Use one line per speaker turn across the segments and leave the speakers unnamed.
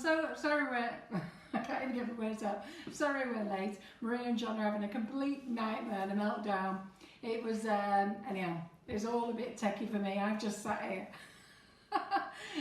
so sorry I can't even get my words out. Sorry we're late. Maria and John are having a complete nightmare and a meltdown. It was, anyhow, it was all a bit techie for me. I've just sat here.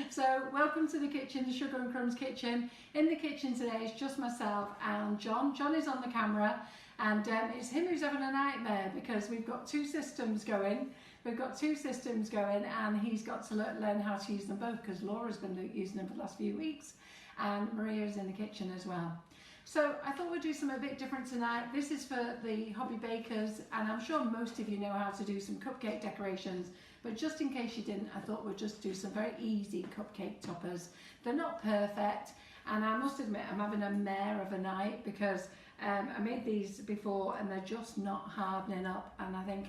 So welcome to the kitchen, the Sugar and Crumbs kitchen. In the kitchen today is just myself and John. John is on the camera, and it's him who's having a nightmare because we've got two systems going. And he's got to learn how to use them both because Laura's been using them for the last few weeks and Maria's in the kitchen as well. So I thought we'd do something a bit different tonight. This is for the hobby bakers, and I'm sure most of you know how to do some cupcake decorations, but just in case you didn't, I thought we'd just do some very easy cupcake toppers. They're not perfect, and I must admit I'm having a mare of a night because I made these before and they're just not hardening up, and I think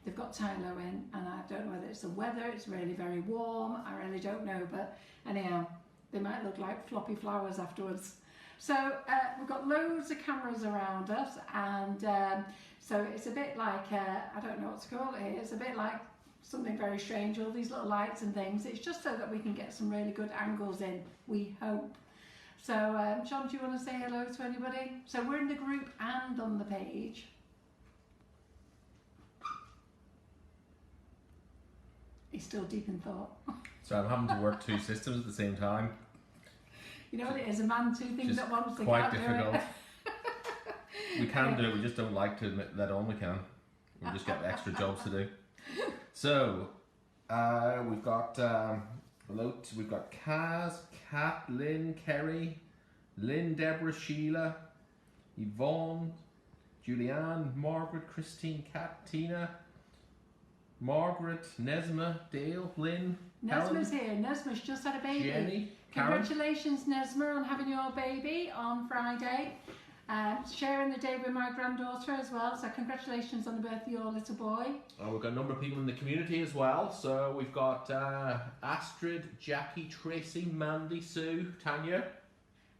they've got tie-low in, and I don't know whether it's the weather, it's really very warm, I really don't know, but anyhow, they might look like floppy flowers afterwards. So we've got loads of cameras around us, and so it's a bit like, I don't know what to call it here, it's a bit like something very strange, all these little lights and things. It's just so that we can get some really good angles in, we hope. So John, do you want to say hello to anybody? So we're in the group and on the page. He's still deep in thought.
So I'm having to work two systems at the same time.
You know what it is, a man, two things at once.
Quite difficult. We can do it, we just don't like to admit that on we can. We just get extra jobs to do. So we've got Kaz, Kat, Lynn, Kerry, Lynn, Deborah, Sheila, Yvonne, Julianne, Margaret, Christine, Kat, Tina, Margaret, Nesma, Dale, Lynn,
Nesma's
Helen,
here. Nesma's just had a baby.
Jenny, Karen.
Congratulations, Nesma, on having your baby on Friday. Sharing the day with my granddaughter as well, so congratulations on the birth of your little boy.
We've got a number of people in the community as well. So we've got Astrid, Jackie, Tracy, Mandy, Sue, Tanya.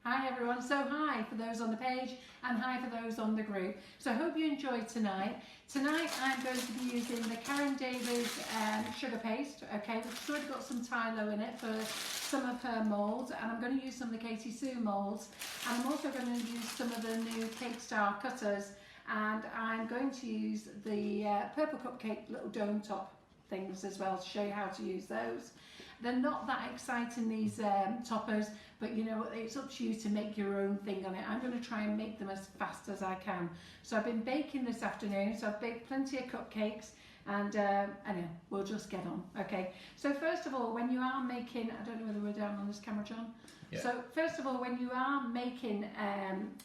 Hi everyone, so hi for those on the page and hi for those on the group. So I hope you enjoyed tonight. Tonight I'm going to be using the Karen Davies Sugarpaste, okay, which has already got some tie-low in it for some of her moulds, and I'm going to use some of the Katie Sue moulds, and I'm also going to use some of the new Cake Star cutters, and I'm going to use the purple cupcake little dome top things as well to show you how to use those. They're not that exciting, these toppers, but you know, it's up to you to make your own thing on it. I'm going to try and make them as fast as I can. So I've been baking this afternoon, so I've baked plenty of cupcakes, and anyway, we'll just get on. Okay, so first of all, when you are making, I don't know whether we're down on this camera, John. Yeah. So first of all, when you are making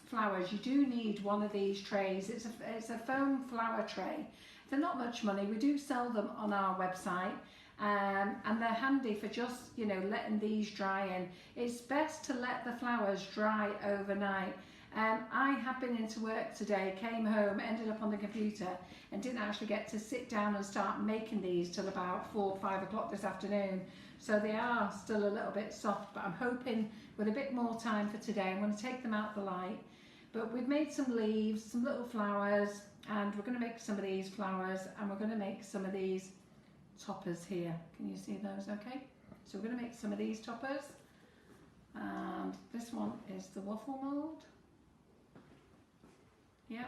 flowers, you do need one of these trays. It's a foam flower tray. They're not much money. We do sell them on our website. And they're handy for just, you know, letting these dry in. It's best to let the flowers dry overnight. I have been into work today, came home, ended up on the computer and didn't actually get to sit down and start making these till about 4 or 5 o'clock this afternoon. So they are still a little bit soft, but I'm hoping with a bit more time for today, I'm going to take them out the light. But we've made some leaves, some little flowers, and we're going to make some of these flowers, and we're going to make some of these toppers here. Can you see those okay? So we're going to make some of these toppers, and this one is the waffle mould. Yeah.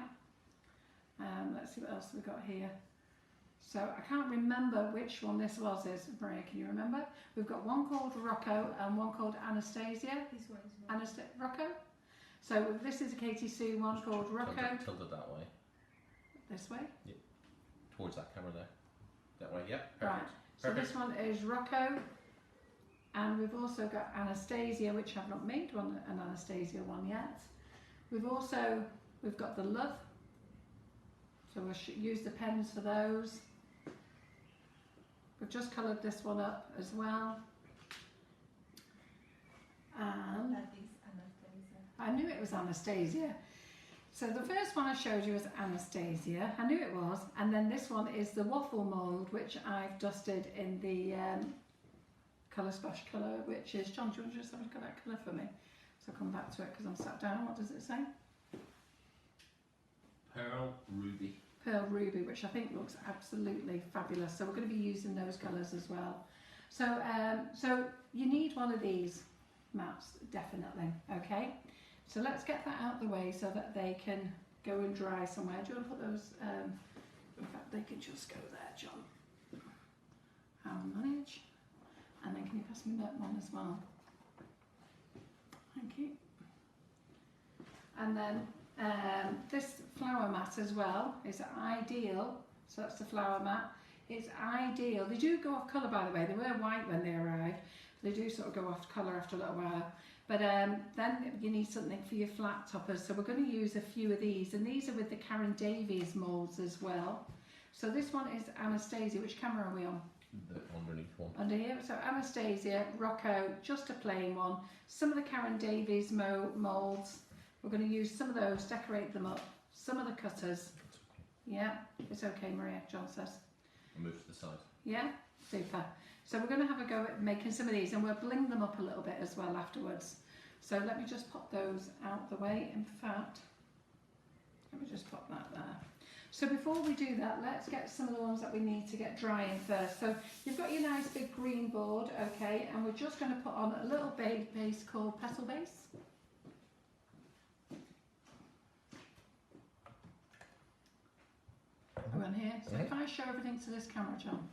Let's see what else we've got here. So I can't remember which one this was. Maria, can you remember? We've got one called Rocco and one called Anastasia.
This one is
Rocco. So this is a Katie Sue one called Rocco.
Tilt it that way.
This way?
Yeah. Towards that camera there. That way, yeah. Perfect.
Right. So
Perfect.
this one is Rocco, and we've also got Anastasia, which I've not made an Anastasia one yet. We've got the Love, so we'll use the pens for those. We've just coloured this one up as well. And
That is Anastasia.
I knew it was Anastasia. So the first one I showed you was Anastasia, I knew it was, and then this one is the waffle mould, which I've dusted in the colour splash colour, which is, John, do you want to just have a look at that colour for me? So I'll come back to it because I'm sat down. What does it say?
Pearl Ruby.
Pearl Ruby, which I think looks absolutely fabulous. So we're going to be using those colours as well. So so you need one of these. mats, definitely. Okay, so let's get that out the way so that they can go and dry somewhere. Do you want to put those, in fact they can just go there, John. I'll manage. And then can you pass me that one as well? Thank you. And then this flower mat as well is ideal. So that's the flower mat. It's ideal. They do go off colour, by the way. They were white when they arrived. They do sort of go off colour after a little while. But then you need something for your flat toppers. So we're going to use a few of these. And these are with the Karen Davies moulds as well. So this one is Anastasia. Which camera are we on?
The underneath one.
Under here. So Anastasia, Rocco, just a plain one. Some of the Karen Davies moulds. We're going to use some of those, decorate them up. Some of the cutters. Yeah, it's okay, Maria, John says.
I'll move to the side.
Yeah, super. So we're going to have a go at making some of these, and we'll bling them up a little bit as well afterwards. So let me just pop those out the way. In fact, let me just pop that there. So before we do that, let's get some of the ones that we need to get drying first. So you've got your nice big green board, okay, and we're just going to put on a little base called Petal Base. Around here. So if I show everything to this camera, John.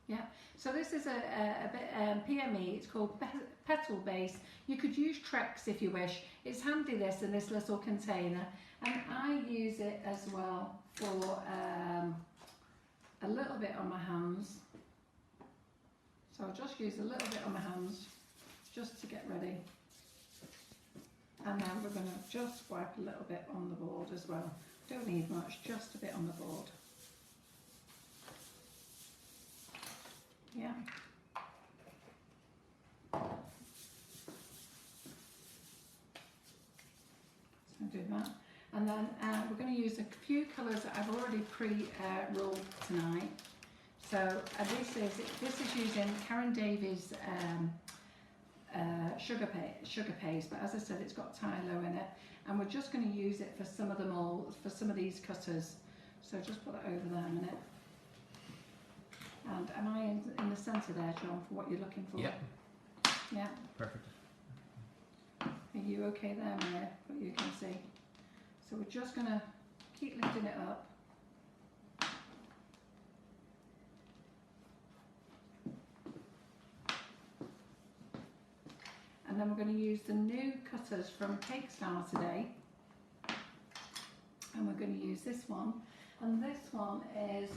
Yeah. So this is a bit PME. It's called Petal Base. You could use Trex if you wish. It's handy, this in this little container, and I use it as well for a little bit on my hands. So I'll just use a little bit on my hands just to get ready, and then we're going to just wipe a little bit on the board as well. Don't need much, just a bit on the board. Yeah. So do that. And then we're going to use a few colours that I've already pre-rolled tonight. So this is using Karen Davies Sugarpaste, but as I said, it's got Tylo in it, and we're just going to use it for some of the molds, for some of these cutters. So just put that over there a minute. And am I in the centre there, John, for what you're looking for?
Yeah.
Yeah.
Perfect.
Are you okay there, Maria? What you can see. So we're just going to keep lifting it up. And then we're going to use the new cutters from Cake Star today. And we're going to use this one. And this one is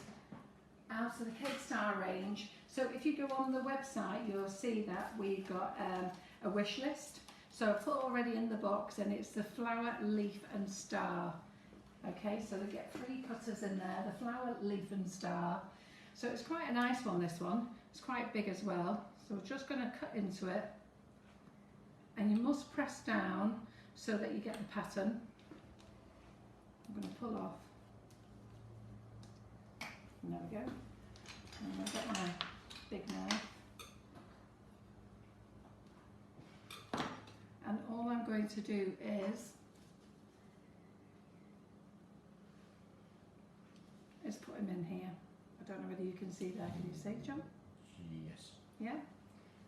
out of the Cake Star range. So if you go on the website, you'll see that we've got a wish list. So I've put already in the box, and it's the flower, leaf and star. Okay, so they get 3 cutters in there, the flower, leaf and star. So it's quite a nice one, this one. It's quite big as well. So we're just going to cut into it. And you must press down so that you get the pattern. I'm going to pull off. And there we go. And I'll get my big knife. And all I'm going to do is put him in here. I don't know whether you can see there. Can you see, John?
Yes.
Yeah?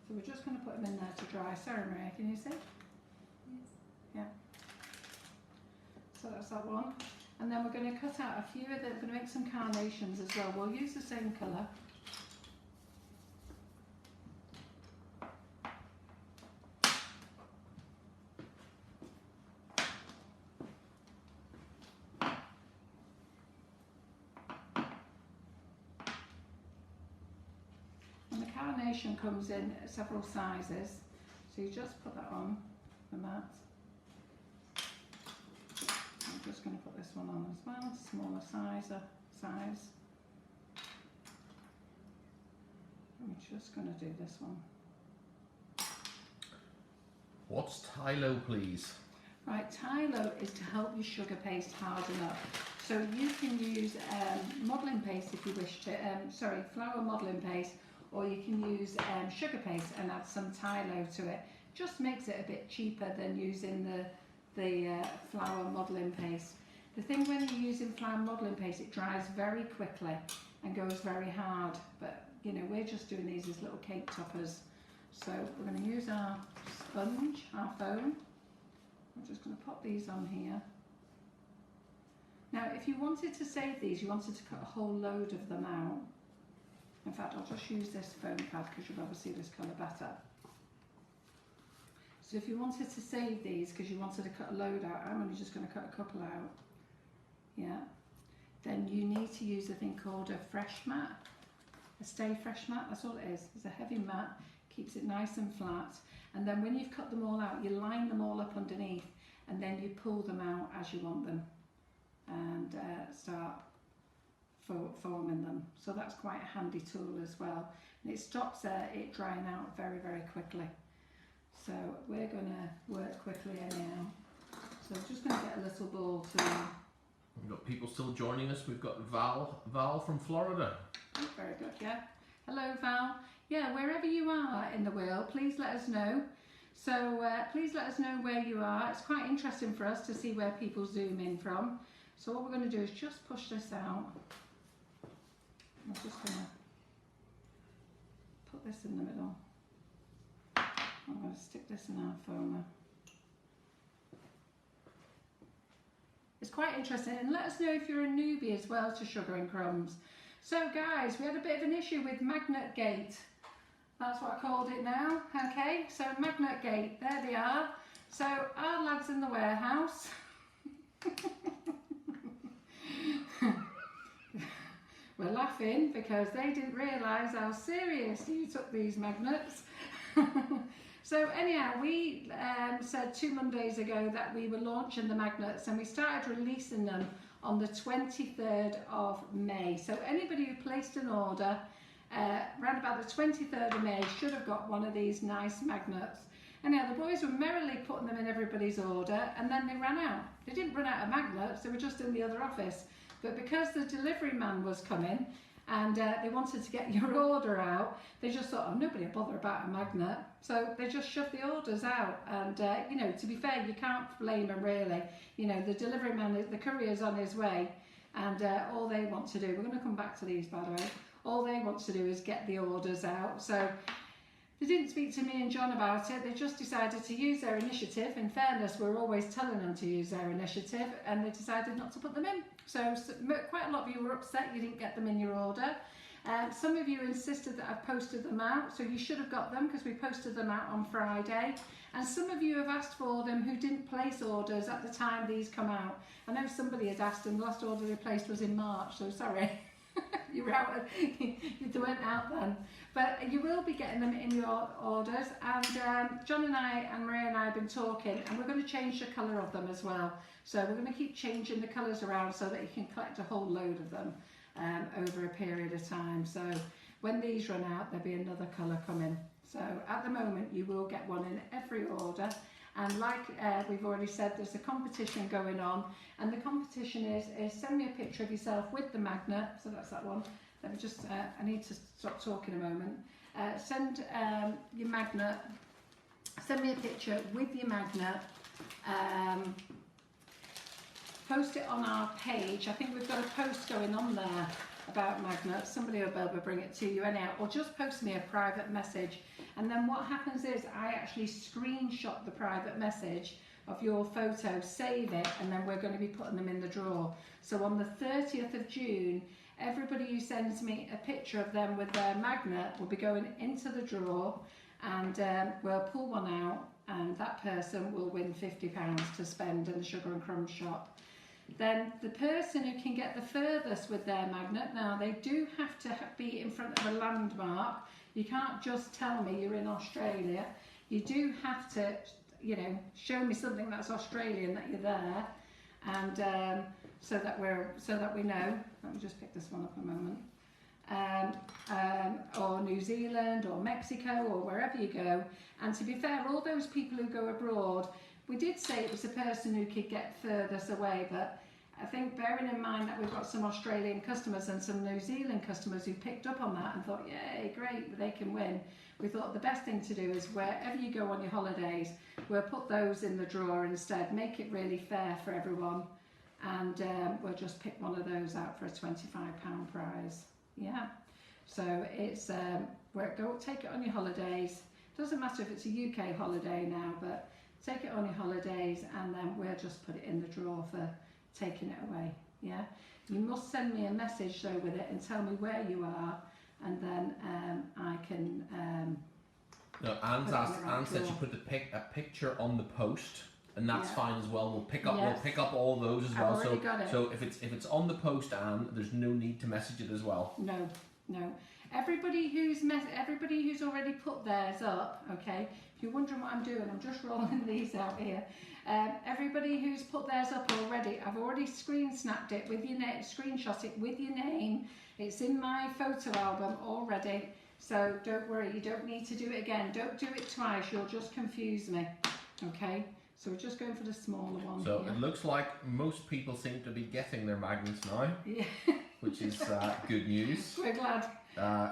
So we're just going to put him in there to dry. Sorry, Maria, can you see?
Yes.
Yeah. So that's that one. And then we're going to cut out a few of them. We're going to make some carnations as well. We'll use the same colour. And the carnation comes in several sizes. So you just put that on the mat. I'm just going to put this one on as well, smaller size. I'm just going to do this one.
What's Tylo, please?
Right, Tylo is to help your sugar paste harden up. So you can use modelling paste if you wish to, flour modelling paste, or you can use sugar paste and add some Tylo to it. Just makes it a bit cheaper than using the flour modelling paste. The thing when you're using flour modelling paste, it dries very quickly and goes very hard, but you know, we're just doing these as little cake toppers, So we're going to use our sponge, our foam. I'm just going to pop these on here. Now, if you wanted to save these, you wanted to cut a whole load of them out. In fact, I'll just use this foam pad because you'll obviously see this colour better. So if you wanted to save these because you wanted to cut a load out, I'm only just going to cut a couple out. Yeah. Then you need to use a thing called a fresh mat, a stay fresh mat. That's all it is. It's a heavy mat, keeps it nice and flat. And then when you've cut them all out, you line them all up underneath, and then you pull them out as you want them, and start forming them. So that's quite a handy tool as well, and it stops it drying out very, very quickly. So we're going to work quickly anyhow. So I'm just going to get a little ball to.
We've got people still joining us. We've got Val from Florida.
Oh, very good, yeah. Hello, Val. Yeah, wherever you are in the world, please let us know. So please let us know where you are. It's quite interesting for us to see where people zoom in from. So what we're going to do is just push this out. I'm just going to put this in the middle. I'm going to stick this in our foamer. It's quite interesting, and let us know if you're a newbie as well to Sugar and Crumbs. So guys, we had a bit of an issue with Magnet Gate. That's what I called it now. Okay, so Magnet Gate, there they are. So our lads in the warehouse were laughing because they didn't realise how serious you took these magnets. So anyhow, we said 2 Mondays ago that we were launching the magnets, and we started releasing them on the 23rd of May. So anybody who placed an order around about the 23rd of May should have got one of these nice magnets. Anyhow, the boys were merrily putting them in everybody's order, and then they ran out. They didn't run out of magnets, they were just in the other office. But because the delivery man was coming, and they wanted to get your order out, they just thought, oh, nobody will bother about a magnet. So they just shoved the orders out. And, you know, to be fair, you can't blame them really. You know, the delivery man, the courier's on his way, and all they want to do, we're going to come back to these, by the way, all they want to do is get the orders out. So they didn't speak to me and John about it. They just decided to use their initiative. In fairness, we're always telling them to use their initiative, and they decided not to put them in. So quite a lot of you were upset you didn't get them in your order. Some of you insisted that I've posted them out, so you should have got them because we posted them out on Friday. And some of you have asked for them who didn't place orders at the time these come out. I know somebody had asked, and the last order they placed was in March, so sorry. You were out, they went out then. But you will be getting them in your orders, and John and I and Maria and I have been talking, and we're going to change the colour of them as well. So we're going to keep changing the colours around so that you can collect a whole load of them over a period of time. So when these run out, there'll be another colour coming. So at the moment you will get one in every order, and like we've already said, there's a competition going on, and the competition is send me a picture of yourself with the magnet. So that's that one. Let me just I need to stop talking a moment. Send your magnet, send me a picture with your magnet, post it on our page. I think we've got a post going on there about magnets. Somebody will be able to bring it to you anyhow, or just post me a private message, and then what happens is I actually screenshot the private message of your photo, save it, and then we're going to be putting them in the drawer. So on the 30th of June, everybody who sends me a picture of them with their magnet will be going into the drawer, and we'll pull one out, and that person will win £50 to spend in the Sugar and Crumbs shop. Then the person who can get the furthest with their magnet, now they do have to be in front of a landmark. You can't just tell me you're in Australia. You do have to, you know, show me something that's Australian, that you're there, and so that we know. Let me just pick this one up a moment. Or New Zealand or Mexico or wherever you go. And to be fair, all those people who go abroad, we did say it was the person who could get furthest away, but I think bearing in mind that we've got some Australian customers and some New Zealand customers who picked up on that and thought, yay, great, they can win. We thought the best thing to do is wherever you go on your holidays, we'll put those in the drawer instead, make it really fair for everyone, and we'll just pick one of those out for a £25 prize. Yeah, so it's go take it on your holidays, Doesn't matter if it's a UK holiday now, but take it on your holidays and then we'll just put it in the drawer for taking it away. Yeah, you must send me a message though with it and tell me where you are, and then I can.
No, Anne said she put a picture on the post, and that's fine as well. We'll pick up all those as well. So if it's on the post, Anne, there's no need to message it as well.
No. Everybody who's already put theirs up, okay. If you're wondering what I'm doing, I'm just rolling these out here. Everybody who's put theirs up already, I've already screenshot it with your name. It's in my photo album already. So don't worry, you don't need to do it again. Don't do it twice, you'll just confuse me. Okay, so we're just going for the smaller one.
So
here.
it looks like most people seem to be getting their magnets now, which is good news.
We're glad.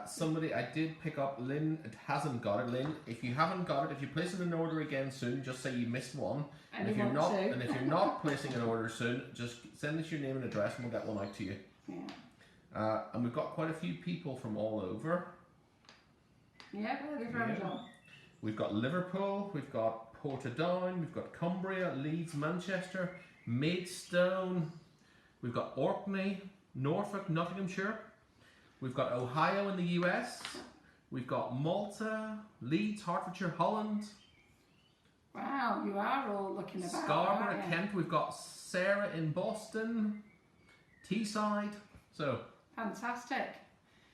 Somebody I did pick up, Lynn, it hasn't got it. Lynn, if you haven't got it, if you're placing an order again soon, just say you missed one. And if you're not placing an order soon, just send us your name and address and we'll get one out to you.
Yeah.
And we've got quite a few people from all over.
Yeah, we're very well.
We've got Liverpool, we've got Portadown, we've got Cumbria, Leeds, Manchester, Maidstone, we've got Orkney, Norfolk, Nottinghamshire, we've got Ohio in the US, we've got Malta, Leeds, Hertfordshire, Holland.
Wow, you are all looking about.
Scarborough, Kent, we've got Sarah in Boston, Teesside, so.
Fantastic.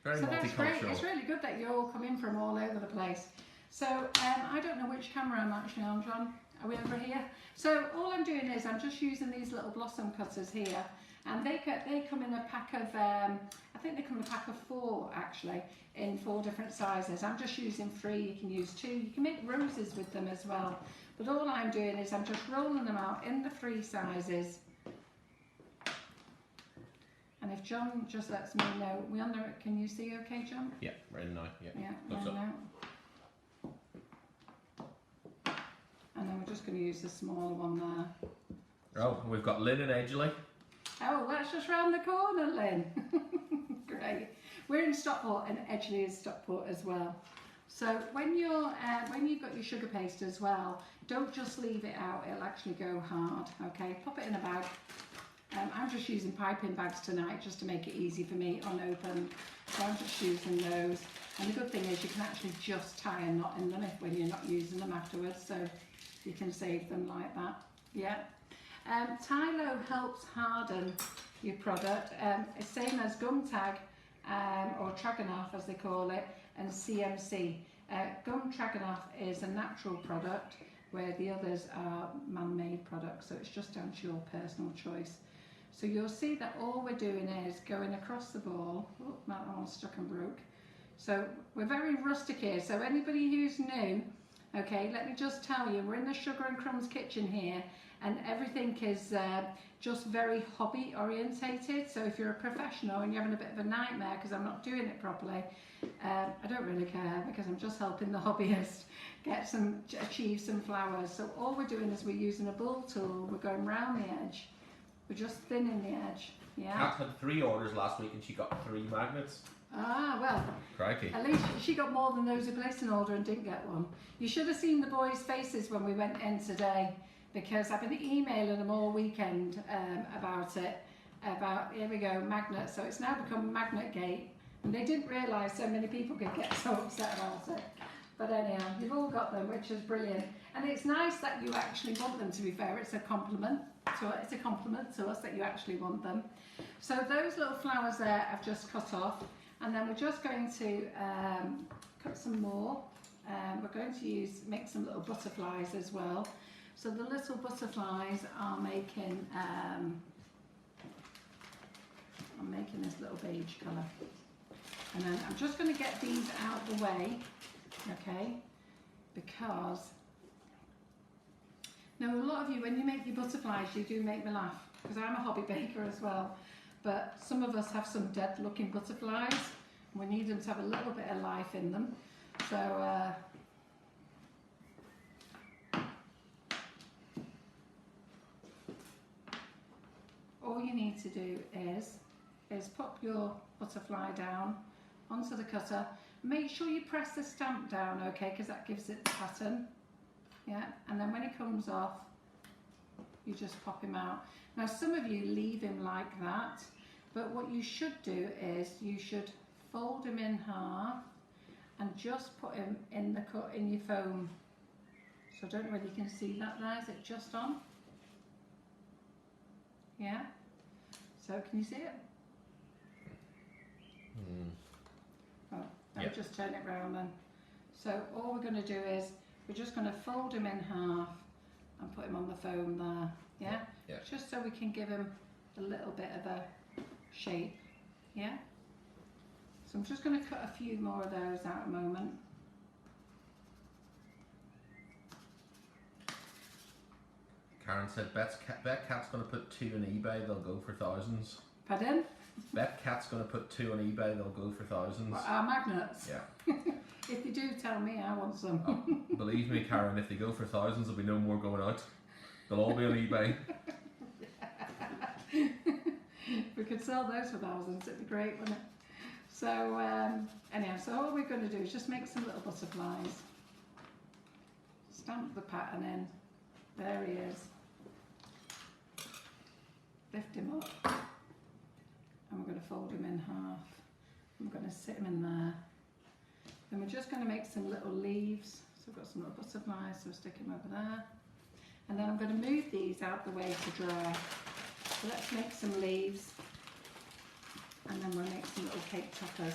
Very
so that's great.
multicultural.
It's really good that you're all coming from all over the place. So I don't know which camera I'm actually on, John. Are we over here? So all I'm doing is I'm just using these little blossom cutters here, and they come in a pack of I think they come in a pack of 4 actually, in 4 different sizes. I'm just using 3. You can use 2. You can make roses with them as well. But all I'm doing is I'm just rolling them out in the 3 sizes. And if John just lets me know, we on there, can you see okay, John?
Yeah, right now, yeah.
Yeah,
Looks
right
up.
now. And then we're just going to use the smaller one there.
Oh, we've got Lynn and Edgley.
Oh, that's just round the corner, Lynn. Great. We're in Stockport and Edgley is Stockport as well. So when you've got your sugar paste as well, don't just leave it out, it'll actually go hard, okay? Pop it in a bag. I'm just using piping bags tonight just to make it easy for me, unopened. So I'm just using those. And the good thing is you can actually just tie a knot in them when you're not using them afterwards, so you can save them like that. Yeah. Tylo helps harden your product. It's same as Gum Tag or Traganoff as they call it, and CMC. Gum Traganoff is a natural product where the others are man-made products, so it's just down to your personal choice. So you'll see that all we're doing is going across the ball. Oh, that one's stuck and broke. So we're very rustic here. So anybody who's new, okay, let me just tell you, we're in the Sugar and Crumbs kitchen here, and everything is just very hobby orientated. So if you're a professional and you're having a bit of a nightmare because I'm not doing it properly, I don't really care because I'm just helping the hobbyist achieve some flowers. So all we're doing is we're using a bull tool, we're going round the edge, we're just thinning the edge. Yeah.
Kat had 3 orders last week and she got 3 magnets.
Ah, well,
Crikey.
at least she got more than those who placed an order and didn't get one. You should have seen the boys' faces when we went in today, because I've been emailing them all weekend about it, here we go, magnets. So it's now become Magnet Gate, and they didn't realise so many people could get so upset about it. But anyhow, you've all got them, which is brilliant. And it's nice that you actually want them, to be fair. It's a compliment to us that you actually want them. So those little flowers there I've just cut off, and then we're just going to cut some more. We're going to make some little butterflies as well. So the little butterflies are making, I'm making this little beige colour. And then I'm just going to get these out of the way, okay, because now a lot of you, when you make your butterflies, you do make me laugh, because I'm a hobby baker as well, but some of us have some dead looking butterflies, and we need them to have a little bit of life in them. So all you need to do is pop your butterfly down onto the cutter. make sure you press the stamp down, okay, because that gives it the pattern. Yeah, and then when it comes off, you just pop him out. Now some of you leave him like that, but what you should do is you should fold him in half and just put him in the cut in your foam. So I don't know whether you can see that there, is it just on? Yeah, so can you see it? Oh, I'll just turn it round then. So all we're going to do is we're just going to fold him in half and put him on the foam there. Yeah?
Yeah.
Just so we can give him a little bit of a shape. Yeah? So I'm just going to cut a few more of those out a moment.
Karen said, bet Cat's going to put 2 on eBay, they'll go for thousands.
Pardon?
Bet Cat's going to put 2 on eBay, they'll go for thousands.
What, our magnets?
Yeah.
If you do, tell me, I want some.
Oh, believe me, Karen, if they go for thousands, there'll be no more going out. They'll all be on eBay.
We could sell those for thousands, it'd be great, wouldn't it? So, anyhow, so all we're going to do is just make some little butterflies. Stamp the pattern in. There he is. Lift him up. And we're going to fold him in half. I'm going to sit him in there. Then we're just going to make some little leaves. So we've got some little butterflies, so we'll stick him over there. And then I'm going to move these out the way to dry. So let's make some leaves. And then we'll make some little cake toppers.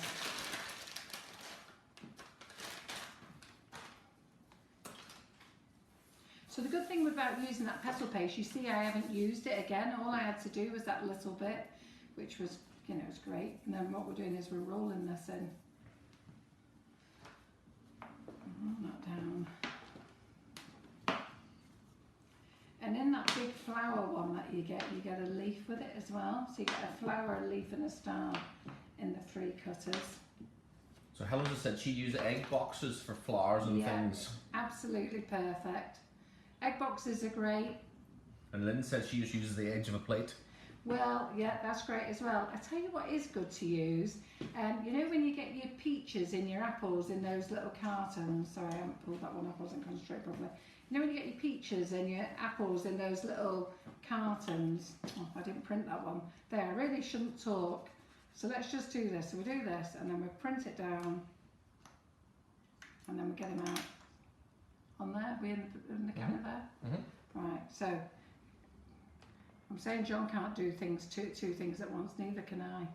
So the good thing about using that petal paste, you see I haven't used it again. All I had to do was that little bit, which was, you know, it's great. And then what we're doing is we're rolling this in. Roll that down. And in that big flower one that you get a leaf with it as well. So you get a flower, a leaf and a star in the 3 cutters.
So Helen just said she used egg boxes for flowers and things.
Absolutely perfect. Egg boxes are great.
And Lynn said she just uses the edge of a plate.
Well, yeah, that's great as well. I tell you what is good to use. You know when you get your peaches in your apples in those little cartons. Sorry, I haven't pulled that one up. I wasn't concentrating properly. You know when you get your peaches and your apples in those little cartons. Oh, I didn't print that one. There, I really shouldn't talk. So let's just do this. So we do this and then we print it down. And then we get them out. On there, we in the camera there. Right, so I'm saying John can't do things two things at once, neither can I.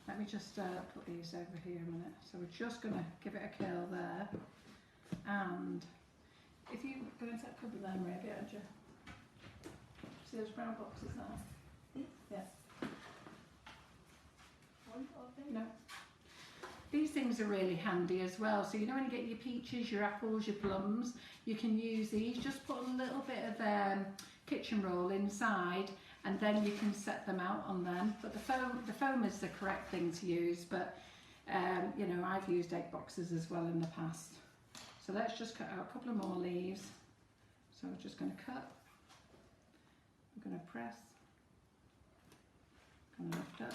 Let me just put these over here a minute. So we're just going to give it a curl there. And if you go into that cupboard there, maybe, aren't you? See those brown boxes there? Yeah. No. These things are really handy as well. So you know when you get your peaches, your apples, your plums, you can use these. Just put a little bit of kitchen roll inside and then you can set them out on them. But the foam is the correct thing to use. But you know, I've used egg boxes as well in the past. So let's just cut out a couple of more leaves. So we're just going to cut. We're going to press. Going to lift up.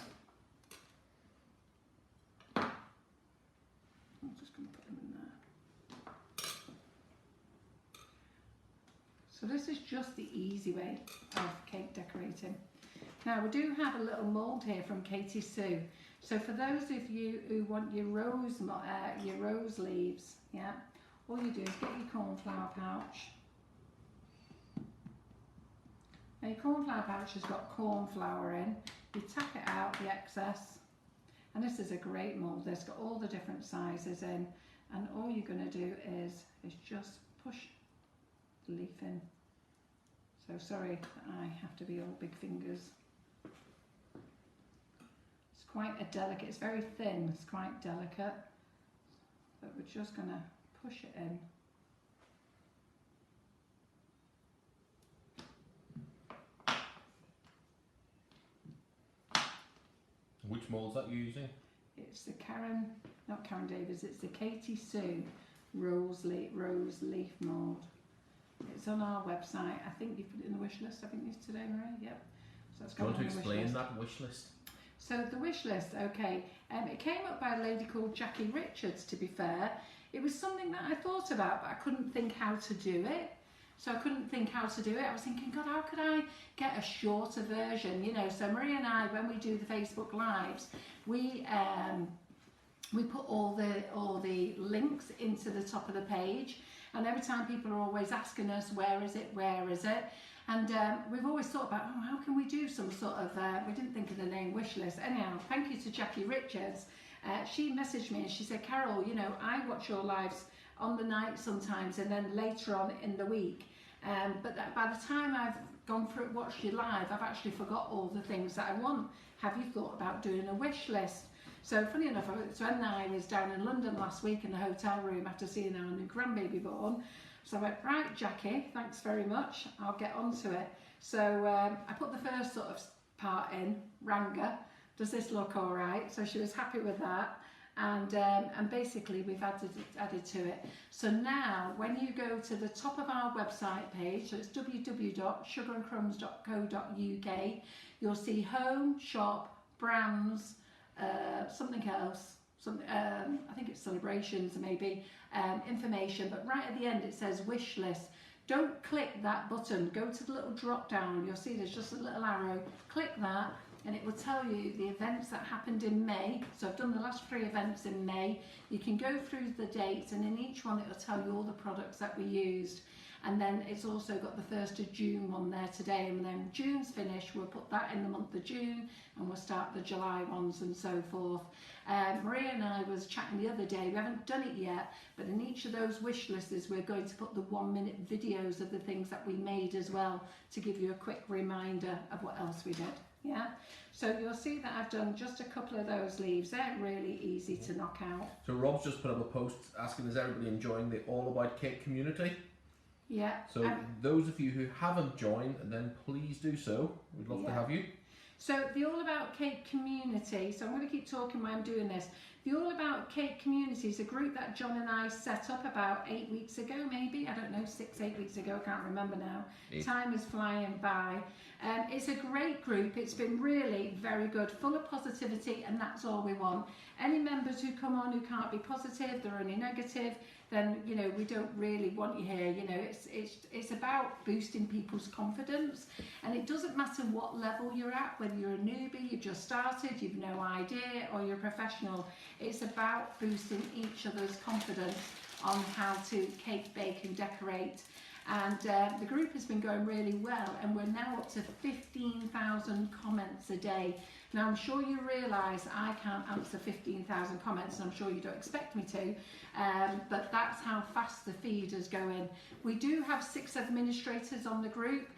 I'm just going to put them in there. So this is just the easy way of cake decorating. Now we do have a little mould here from Katie Sue. So for those of you who want your rose leaves, yeah, all you do is get your cornflower pouch. Now your cornflower pouch has got cornflour in. You tap it out, the excess. And this is a great mould. It's got all the different sizes in, and all you're going to do is just push the leaf in. So sorry that I have to be all big fingers. It's quite a delicate, it's very thin, it's quite delicate, but we're just going to push it in.
Which moulds that you're using?
It's the not Karen Davis, it's the Katie Sue rose leaf mould. It's on our website. I think you put it in the wish list. I think it's today, Marie. Yep. So it's
Do you
got
want to
on the wish
explain
list.
that wish list?
So the wish list, okay, it came up by a lady called Jackie Richards, to be fair. It was something that I thought about, but I couldn't think how to do it. So I couldn't think how to do it. I was thinking, God, how could I get a shorter version? You know, so Maria and I, when we do the Facebook Lives, we put all the links into the top of the page. And every time people are always asking us, where is it? And we've always thought about, oh, how can we do some sort of, we didn't think of the name wish list. Anyhow, thank you to Jackie Richards. She messaged me and she said, Carol, you know, I watch your lives on the night sometimes and then later on in the week. But by the time I've gone through watched your live, I've actually forgot all the things that I want. Have you thought about doing a wish list? So funny enough, so I was down in London last week in the hotel room after seeing our new grandbaby born. So I went, right, Jackie, thanks very much. I'll get onto it. So I put the first sort of part in, rang her. Does this look all right? So she was happy with that. And basically we've added to it. So now when you go to the top of our website page, so it's www.sugarandcrumbs.co.uk, you'll see home, shop, brands, something else, I think it's celebrations maybe, information, but right at the end it says wish list. Don't click that button, go to the little drop down, you'll see there's just a little arrow, click that and it will tell you the events that happened in May. So I've done the last 3 events in May. You can go through the dates and in each one it will tell you all the products that we used. And then it's also got the 1st of June one there today, and then June's finished, we'll put that in the month of June and we'll start the July ones and so forth. Maria and I was chatting the other day, we haven't done it yet, but in each of those wish lists we're going to put the 1-minute videos of the things that we made as well, to give you a quick reminder of what else we did. Yeah, so you'll see that I've done just a couple of those leaves. They're really easy to knock out.
So Rob's just put up a post asking, is everybody enjoying the All About Cake community?
Yeah.
So those of you who haven't joined, then please do so. We'd love to have you.
So the All About Cake community, so I'm going to keep talking while I'm doing this. The All About Cake community is a group that John and I set up about 8 weeks ago, maybe, I don't know, 6-8 weeks ago, I can't remember now.
8.
Time is flying by. It's a great group, it's been really very good, full of positivity, and that's all we want. Any members who come on who can't be positive, they're only negative, then, you know, we don't really want you here. You know, it's about boosting people's confidence, and it doesn't matter what level you're at, whether you're a newbie, you've just started, you've no idea, or you're a professional. It's about boosting each other's confidence on how to cake, bake and decorate. And the group has been going really well, and we're now up to 15,000 comments a day. Now I'm sure you realise I can't answer 15,000 comments, and I'm sure you don't expect me to, but that's how fast the feed is going. We do have 6 administrators on the group.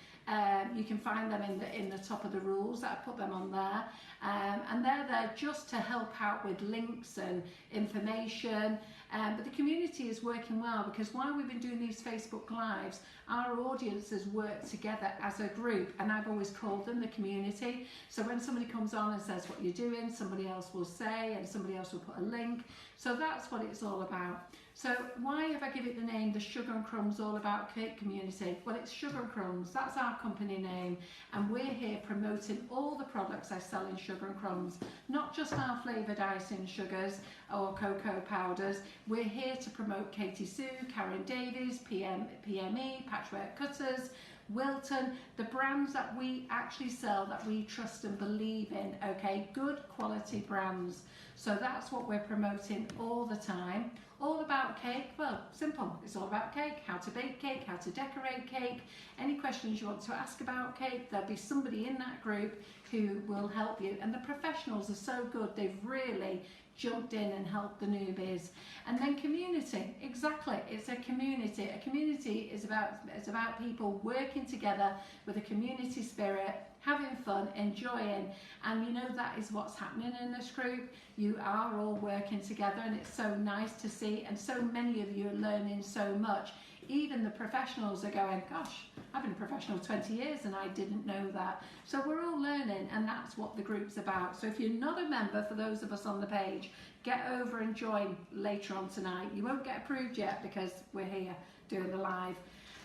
You can find them in the top of the rules that I put them on there, and they're there just to help out with links and information. But the community is working well, because while we've been doing these Facebook Lives, our audience has worked together as a group, and I've always called them the community. So when somebody comes on and says what you're doing, somebody else will say, and somebody else will put a link. So that's what it's all about. So why have I given it the name the Sugar and Crumbs All About Cake Community? Well, it's Sugar and Crumbs, that's our company name, and we're here promoting all the products I sell in Sugar and Crumbs, not just our flavoured icing sugars or cocoa powders. We're here to promote Katie Sue, Karen Davies, PME, Patchwork Cutters, Wilton, the brands that we actually sell, that we trust and believe in, okay, good quality brands. So that's what we're promoting all the time. All about cake, well, simple, it's all about cake, how to bake cake, how to decorate cake. Any questions you want to ask about cake, there'll be somebody in that group who will help you. And the professionals are so good, they've really jumped in and helped the newbies. And then community, exactly, it's a community. A community is about people working together with a community spirit, having fun, enjoying, and you know that is what's happening in this group. You are all working together, and it's so nice to see, and so many of you are learning so much. Even the professionals are going, gosh, I've been a professional 20 years and I didn't know that. So we're all learning, and that's what the group's about. So if you're not a member, for those of us on the page, get over and join later on tonight. You won't get approved yet because we're here doing the live.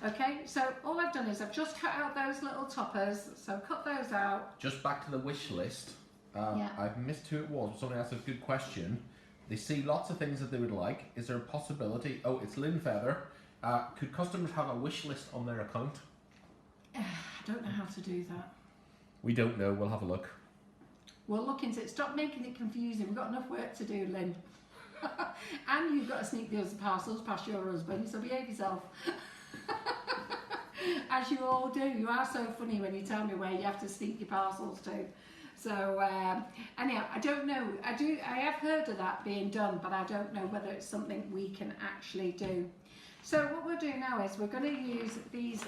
Okay, so all I've done is I've just cut out those little toppers, so cut those out.
Just back to the wish list.
Yeah.
I've missed who it was. Somebody asked a good question. They see lots of things that they would like. Is there a possibility? Oh, it's Lynn Feather. Could customers have a wish list on their account?
I don't know how to do that.
We don't know. We'll have a look.
We'll look into it. Stop making it confusing. We've got enough work to do, Lynn. And you've got to sneak the other parcels past your husband, so behave yourself. As you all do. You are so funny when you tell me where you have to sneak your parcels to. So anyhow, I don't know. I have heard of that being done, but I don't know whether it's something we can actually do. So what we'll do now is we're going to use these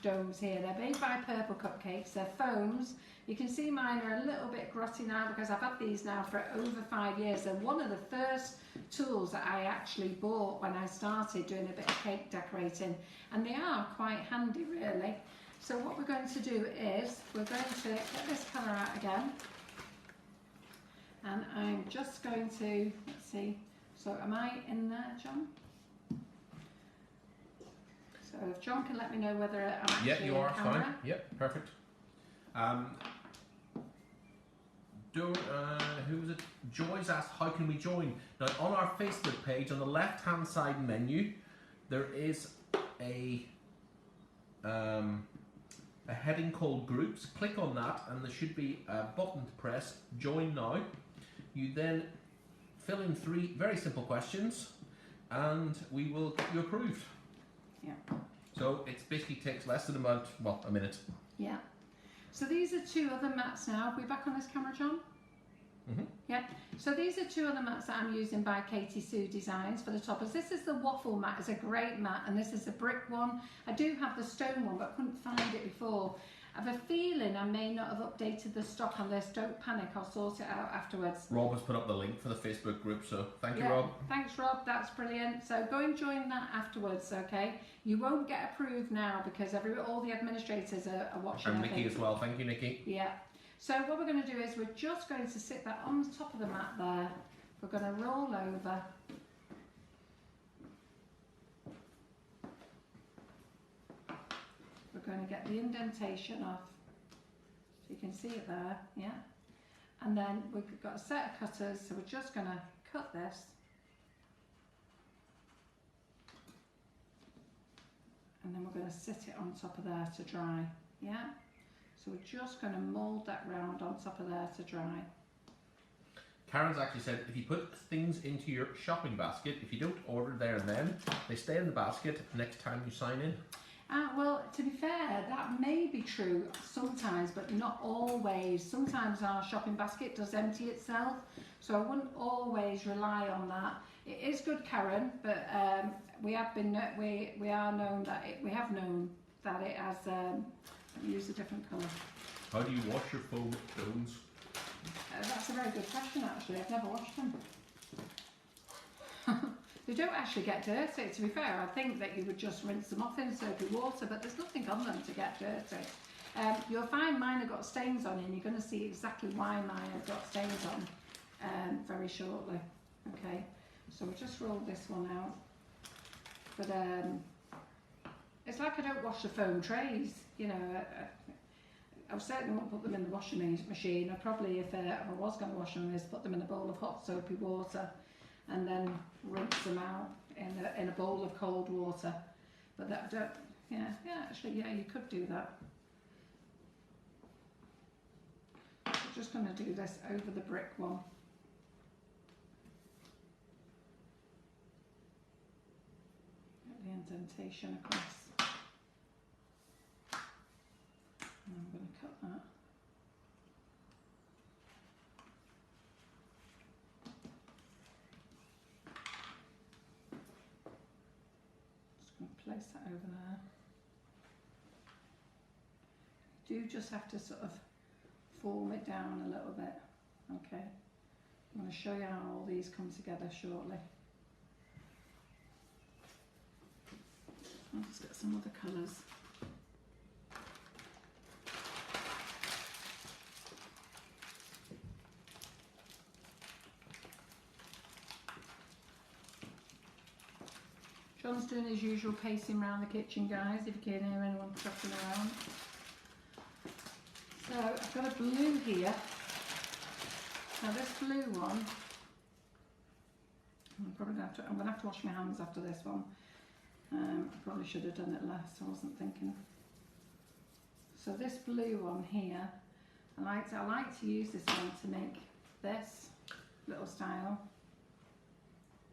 domes here. They're made by Purple Cupcakes. They're foams. You can see mine are a little bit grotty now because I've had these now for over 5 years. They're one of the first tools that I actually bought when I started doing a bit of cake decorating, and they are quite handy really. So what we're going to do is we're going to get this colour out again, and I'm just going to, let's see, so am I in there, John? So if John can let me know whether I'm actually
Yep, you
in
are
camera.
fine. Yep, perfect. Who was it? Joy's asked, how can we join? Now, on our Facebook page, on the left-hand side menu, there is a heading called Groups. Click on that, and there should be a button to press, Join Now. You then fill in 3 very simple questions, and we will get you approved.
Yeah.
So it basically takes less than about, well, a minute.
Yeah. So these are 2 other mats now. Are we back on this camera, John?
Mm-hmm.
Yeah. So these are 2 other mats that I'm using by Katie Sue Designs for the toppers. This is the waffle mat. It's a great mat, and this is the brick one. I do have the stone one, but I couldn't find it before. I have a feeling I may not have updated the stock on this. Don't panic, I'll sort it out afterwards.
Rob has put up the link for the Facebook group, so thank you,
Yeah,
Rob.
thanks, Rob. That's brilliant. So go and join that afterwards, okay? You won't get approved now because all the administrators are watching.
And Nikki as well. Thank you, Nikki.
Yeah. So what we're going to do is we're just going to sit that on the top of the mat there. We're going to roll over. We're going to get the indentation off. So you can see it there, yeah. And then we've got a set of cutters, so we're just going to cut this. And then we're going to sit it on top of there to dry, yeah. So we're just going to mould that round on top of there to dry.
Karen's actually said if you put things into your shopping basket, if you don't order there and then, they stay in the basket next time you sign in.
Well, to be fair, that may be true sometimes, but not always. Sometimes our shopping basket does empty itself, so I wouldn't always rely on that. It is good, Karen, but we have known that it has. Use a different colour.
How do you wash your foam stones?
That's a very good question, actually. I've never washed them. They don't actually get dirty. To be fair, I think that you would just rinse them off in soapy water, but there's nothing on them to get dirty. You'll find mine have got stains on, and you're going to see exactly why mine have got stains on very shortly. Okay, so we'll just roll this one out. But it's like I don't wash the foam trays, you know. I certainly won't put them in the washing machine. I probably, if I was going to wash them, is put them in a bowl of hot soapy water and then rinse them out in a bowl of cold water. But that don't, actually, you could do that. I'm just going to do this over the brick one. Get the indentation across. And I'm going to cut that. Just going to place that over there. You do just have to sort of form it down a little bit. Okay. I'm going to show you how all these come together shortly. I'll just get some other colours. John's doing his usual pacing around the kitchen, guys, if you can hear anyone trucking around. So I I've got a blue here. Now this blue one, I'm going to have to wash my hands after this one. I probably should have done it less, I wasn't thinking. So this blue one here, I like to use this one to make this little style.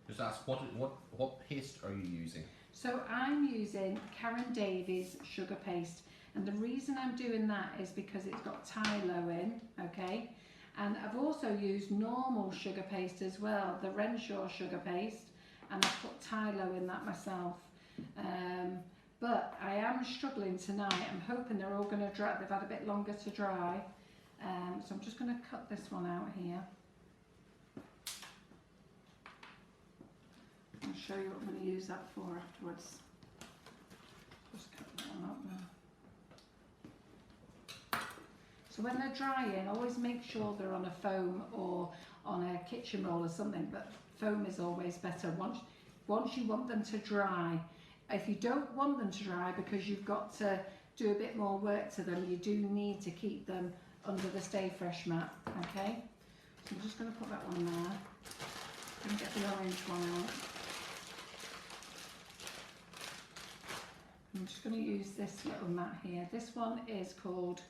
Just ask, what paste are you using?
So I'm using Karen Davies Sugarpaste, and the reason I'm doing that is because it's got Tylo in, okay? And I've also used normal sugar paste as well, the Renshaw sugar paste, and I've put Tylo in that myself. But I am struggling tonight. I'm hoping they're all going to dry. They've had a bit longer to dry. So I'm just going to cut this one out here. I'll show you what I'm going to use that for afterwards. Just cut that one up there. So when they're drying, always make sure they're on a foam or on a kitchen roll or something, but foam is always better once you want them to dry. If you don't want them to dry because you've got to do a bit more work to them, you do need to keep them under the Stay Fresh mat, okay? So I'm just going to put that one there and get the orange one out. I'm just going to use this little mat here. This one is called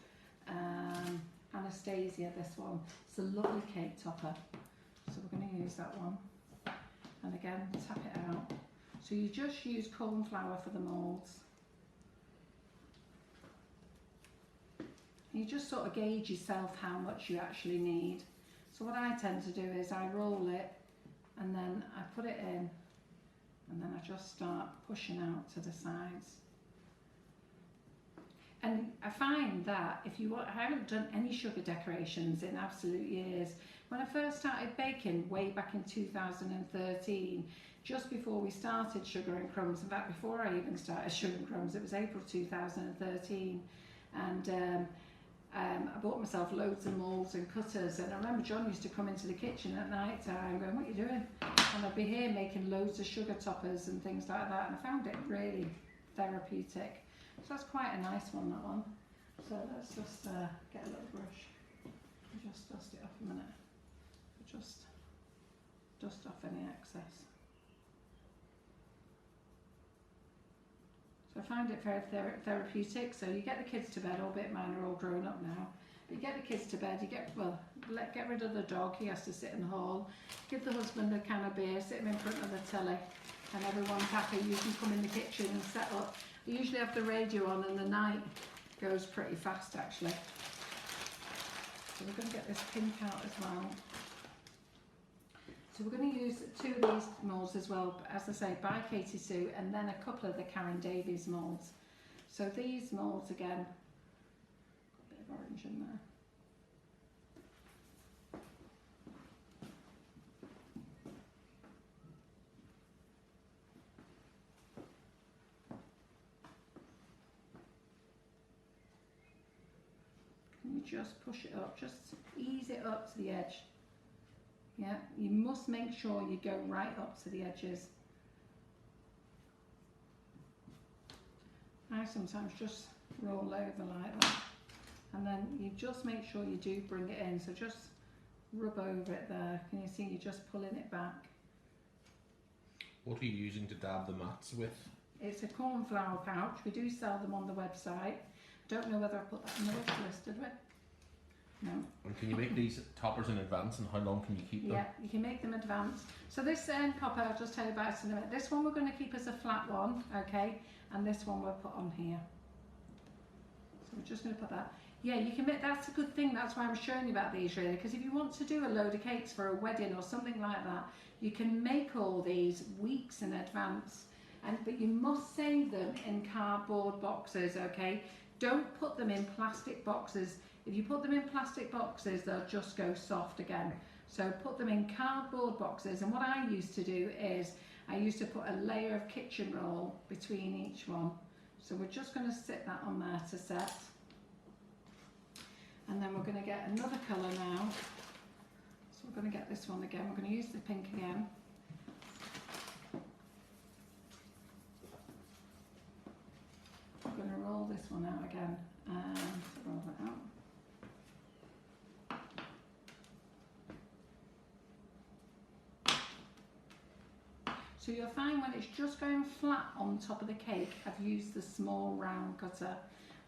Anastasia, this one. It's a lovely cake topper. So we're going to use that one. And again, tap it out. So you just use corn flour for the moulds. You just sort of gauge yourself how much you actually need. So what I tend to do is I roll it and then I put it in and then I just start pushing out to the sides. And I find that if you want, I haven't done any sugar decorations in absolute years. When I first started baking way back in 2013, just before we started Sugar and Crumbs, in fact before I even started Sugar and Crumbs, it was April 2013, and I bought myself loads of moulds and cutters, and I remember John used to come into the kitchen at night time going, "What are you doing?" And I'd be here making loads of sugar toppers and things like that, and I found it really therapeutic. So that's quite a nice one, that one. So let's just get a little brush and just dust it off a minute. Just dust off any excess. So I find it very therapeutic. So you get the kids to bed, albeit mine are all grown up now. But you get the kids to bed, get rid of the dog, he has to sit in the hall. Give the husband a can of beer, sit him in front of the telly, and everyone's happy. You can come in the kitchen and set up. I usually have the radio on and the night goes pretty fast actually. So we're going to get this pink out as well. So we're going to use 2 of these moulds as well, as I say, by Katie Sue, and then a couple of the Karen Davies moulds. So these moulds again, a bit of orange in there. You just push it up, just ease it up to the edge. Yeah, you must make sure you go right up to the edges. I sometimes just roll over like that, and then you just make sure you do bring it in, so just rub over it there. Can you see you're just pulling it back?
What are you using to dab the mats with?
It's a corn flour pouch. We do sell them on the website. Don't know whether I put that in the wish list, did we? No.
And can you make these toppers in advance, and how long can you keep them?
Yeah, you can make them advanced. So this copper, I'll just tell you about it in a minute. This one we're going to keep as a flat one, okay? And this one we'll put on here. So we're just going to put that. Yeah, you can make, that's a good thing. That's why I'm showing you about these really, because if you want to do a load of cakes for a wedding or something like that, you can make all these weeks in advance. But you must save them in cardboard boxes, okay? Don't put them in plastic boxes. If you put them in plastic boxes, they'll just go soft again. So put them in cardboard boxes. And what I used to do is, I used to put a layer of kitchen roll between each one. So we're just going to sit that on there to set. And then we're going to get another colour now. So we're going to get this one again. We're going to use the pink again. I'm going to roll this one out again and roll it out. So you'll find when it's just going flat on top of the cake, I've used the small round cutter.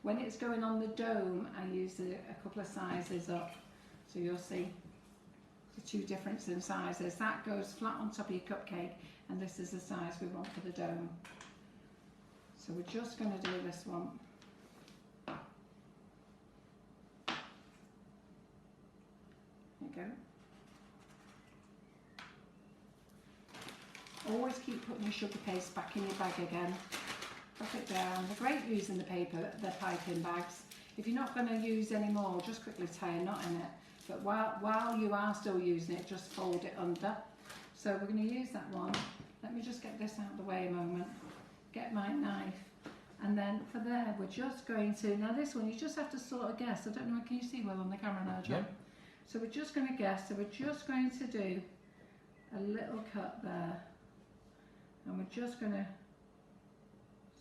When it's going on the dome, I use a couple of sizes up. So you'll see the two differences in sizes. That goes flat on top of your cupcake, and this is the size we want for the dome. So we're just going to do this one. There you go. Always keep putting your sugar paste back in your bag again. Put it down. They're great using the piping bags. If you're not going to use any more, just quickly tie a knot in it. But while you are still using it, just fold it under. So we're going to use that one. Let me just get this out of the way a moment. Get my knife. And then for there, we're just going to, now this one, you just have to sort of guess. I don't know, can you see well on the camera now, John?
Yeah.
So we're just going to guess. So we're just going to do a little cut there. And we're just going to,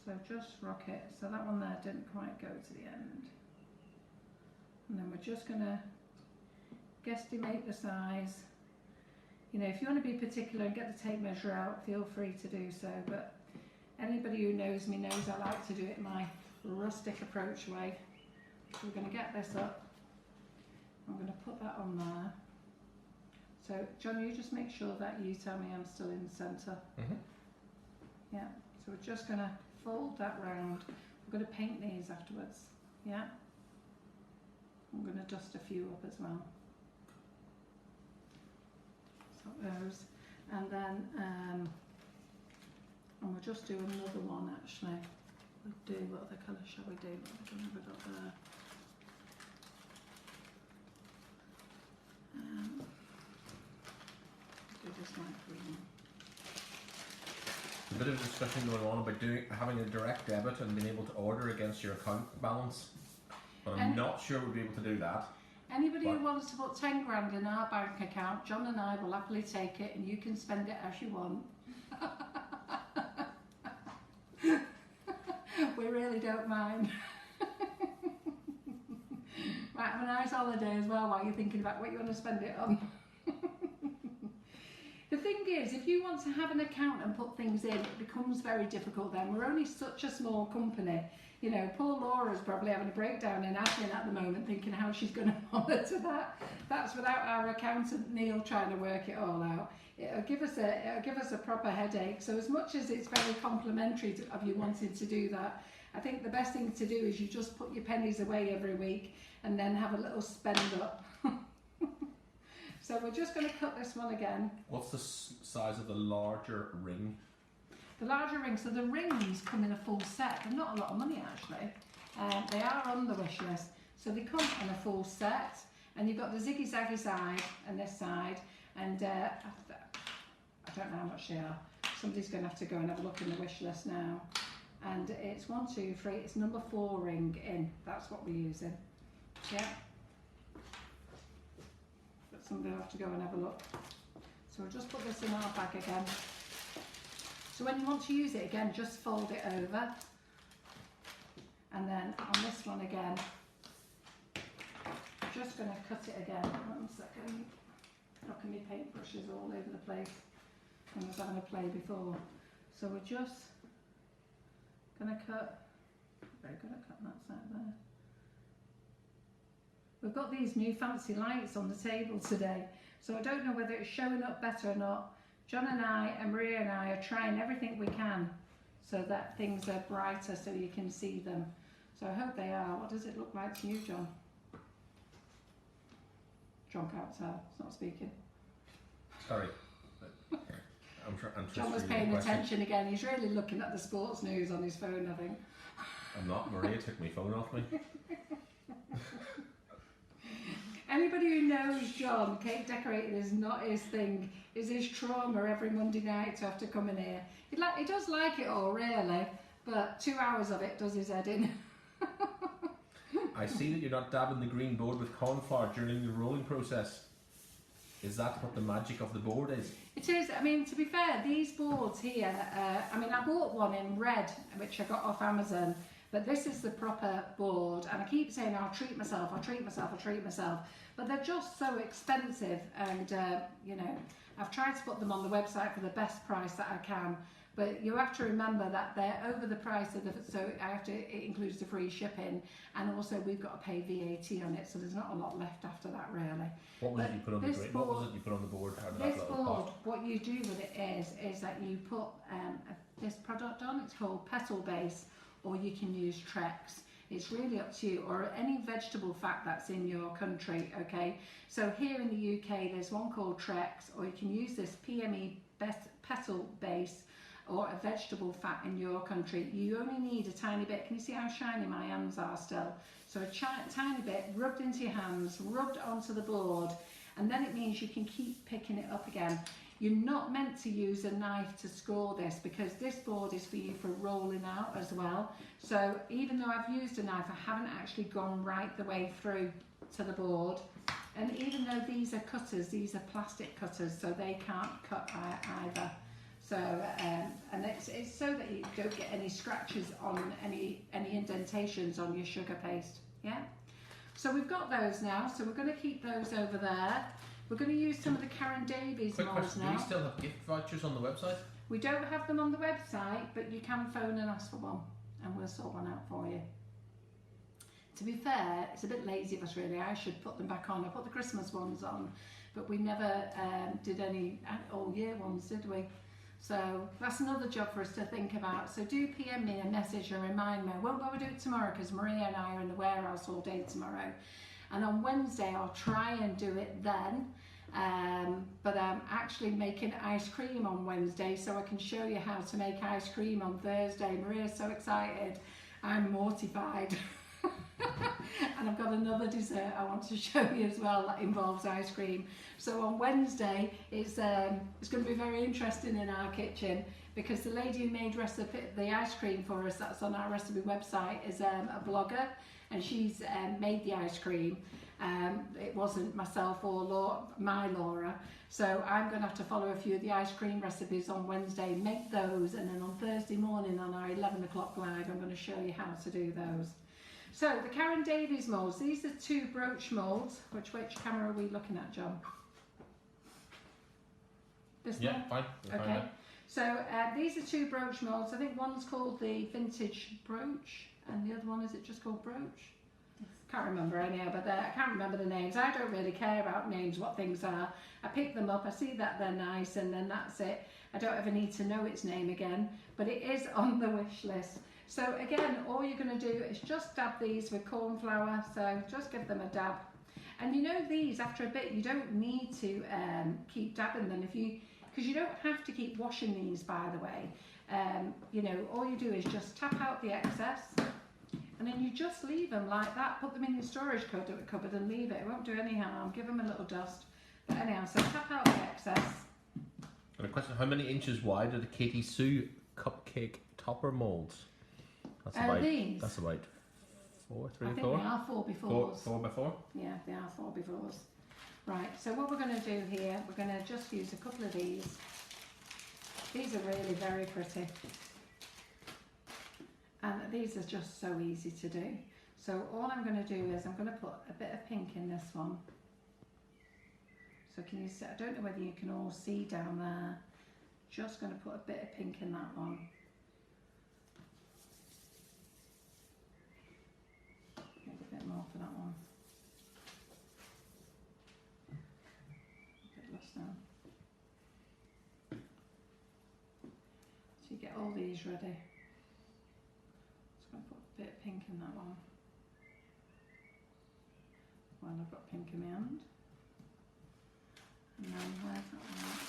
so just rock it. So that one there didn't quite go to the end. And then we're just going to guesstimate the size. You know, if you want to be particular and get the tape measure out, feel free to do so. But anybody who knows me knows I like to do it my rustic approach way. So we're going to get this up. I'm going to put that on there. So John, you just make sure that you tell me I'm still in the centre.
Mm-hmm.
Yeah, so we're just going to fold that round. We're going to paint these afterwards. Yeah. I'm going to dust a few up as well. So those. And then, and we'll just do another one actually. We'll do, what other colour shall we do? What have we got there? Do this light green.
A bit of discussion going on about having a direct debit and being able to order against your account balance, but I'm not sure we'll be able to do that.
Anybody who wants to put 10 grand in our bank account, John and I will happily take it, and you can spend it as you want. We really don't mind. Might have a nice holiday as well while you're thinking about what you want to spend it on. The thing is, if you want to have an account and put things in, it becomes very difficult then. We're only such a small company. You know, poor Laura's probably having a breakdown in admin at the moment, thinking how she's going to monitor that. That's without our accountant Neil trying to work it all out. It'll give us a proper headache. So as much as it's very complimentary of you wanting to do that, I think the best thing to do is you just put your pennies away every week and then have a little spend up. So we're just going to cut this one again.
What's the size of the larger ring?
The larger rings, so the rings come in a full set. They're not a lot of money actually. They are on the wish list. So they come in a full set, and you've got the ziggy zaggy side and this side, and I don't know how much they are. Somebody's going to have to go and have a look in the wish list now. And it's 1, 2, 3, it's number 4 ring in. That's what we're using. Yeah. But somebody will have to go and have a look. So we'll just put this in our bag again. So when you want to use it again, just fold it over. And then on this one again, just going to cut it again. 1 second. Knocking my paintbrushes all over the place. I was having a play before. So we're just going to cut, very good at cutting that side there. We've got these new fancy lights on the table today, so I don't know whether it's showing up better or not. John and I, and Maria and I, are trying everything we can so that things are brighter so you can see them. So I hope they are. What does it look like to you, John? John can't tell, it's not speaking.
Sorry. I'm
John was paying attention again. He's really looking at the sports news on his phone, I think.
I'm not. Maria took my phone off me.
Anybody who knows John, cake decorating is not his thing. It's his trauma every Monday night to have to come in here. He does like it all, really, but 2 hours of it does his head in.
I see that you're not dabbing the green board with corn flour during the rolling process. Is that what the magic of the board is?
It is. I mean, to be fair, these boards here, I mean, I bought one in red, which I got off Amazon, But this is the proper board, and I keep saying I'll treat myself, but they're just so expensive, and you know, I've tried to put them on the website for the best price that I can, but you have to remember that they're over the price of the, so it includes the free shipping, and also we've got to pay VAT on it, so there's not a lot left after that really.
What was
But
it you put on the board? What was it you put on the board? How did that
This
little
board,
cost?
what you do with it is that you put this product on. It's called Petal Base, or you can use Trex. It's really up to you, or any vegetable fat that's in your country, okay? So here in the UK, there's one called Trex, or you can use this PME Petal Base, or a vegetable fat in your country. You only need a tiny bit. Can you see how shiny my hands are still? So a tiny bit rubbed into your hands, rubbed onto the board, and then it means you can keep picking it up again. You're not meant to use a knife to score this, because this board is for you for rolling out as well. So even though I've used a knife, I haven't actually gone right the way through to the board. And even though these are cutters, these are plastic cutters, so they can't cut either. So, and it's so that you don't get any scratches on any indentations on your sugar paste, yeah? So we've got those now, so we're going to keep those over there. We're going to use some of the Karen Davies
Quick
molds
question,
now.
do we still have gift vouchers on the website?
We don't have them on the website, but you can phone and ask for one, and we'll sort one out for you. To be fair, it's a bit lazy of us really. I should put them back on. I put the Christmas ones on, but we never did any all year ones, did we? So that's another job for us to think about. So do PM me a message and remind me. I won't be able to do it tomorrow because Maria and I are in the warehouse all day tomorrow. And on Wednesday I'll try and do it then. But I'm actually making ice cream on Wednesday, so I can show you how to make ice cream on Thursday. Maria's so excited. I'm mortified. And I've got another dessert I want to show you as well that involves ice cream. So on Wednesday it's going to be very interesting in our kitchen, because the lady who made the ice cream for us, that's on our recipe website, is a blogger, and she's made the ice cream. It wasn't myself or Laura, so I'm going to have to follow a few of the ice cream recipes on Wednesday, make those, and then on Thursday morning on our 11 o'clock live I'm going to show you how to do those. So the Karen Davies moulds, these are 2 brooch moulds. Which camera are we looking at, John? This one?
Yeah, fine.
Okay. So these are 2 brooch moulds. I think one's called the vintage brooch, and the other one, is it just called brooch? Can't remember anyhow, but I can't remember the names. I don't really care about names, what things are. I pick them up, I see that they're nice, and then that's it. I don't ever need to know its name again, but it is on the wish list. So again, all you're going to do is just dab these with corn flour, so just give them a dab. And you know, these, after a bit, you don't need to keep dabbing them, because you don't have to keep washing these, by the way. You know, all you do is just tap out the excess, and then you just leave them like that. Put them in your storage cupboard and leave it. It won't do any harm. Give them a little dust. But anyhow, so tap out the excess.
And a question, how many inches wide are the Katie Sue cupcake topper moulds? That's about,
these?
That's about 4, 3,
I think
4?
they are 4x4s.
4 by 4?
Yeah, they are 4x4s. Right, so what we're going to do here, we're going to just use a couple of these. These are really very pretty. And these are just so easy to do. So all I'm going to do is I'm going to put a bit of pink in this one. So can you see, I don't know whether you can all see down there. Just going to put a bit of pink in that one. Maybe a bit more for that one. A bit less now. So you get all these ready. Just going to put a bit of pink in that one. Well, I've got pink in my hand. And then where's that one?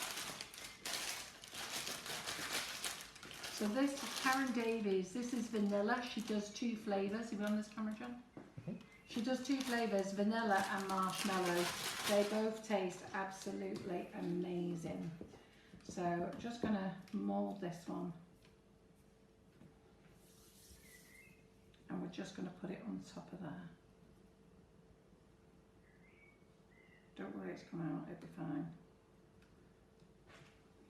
So this is Karen Davies. This is vanilla. She does 2 flavours. Are you on this camera, John? She does 2 flavours, vanilla and marshmallow. They both taste absolutely amazing. So I'm just going to mould this one. And we're just going to put it on top of there. Don't worry, it's come out, it'll be fine.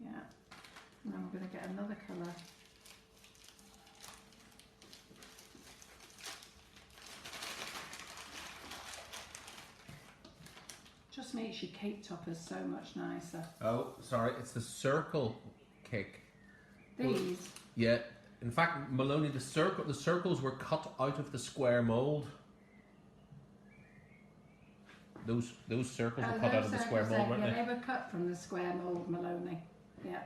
Yeah. And then we're going to get another colour. just makes your cake toppers so much nicer.
Oh, sorry, it's the circle cake.
These,
Yeah, in fact, Maloney, the circles were cut out of the square mould. Those circles were cut out of the square mould, weren't
yeah,
they?
they were cut from the square mould, Maloney. Yeah.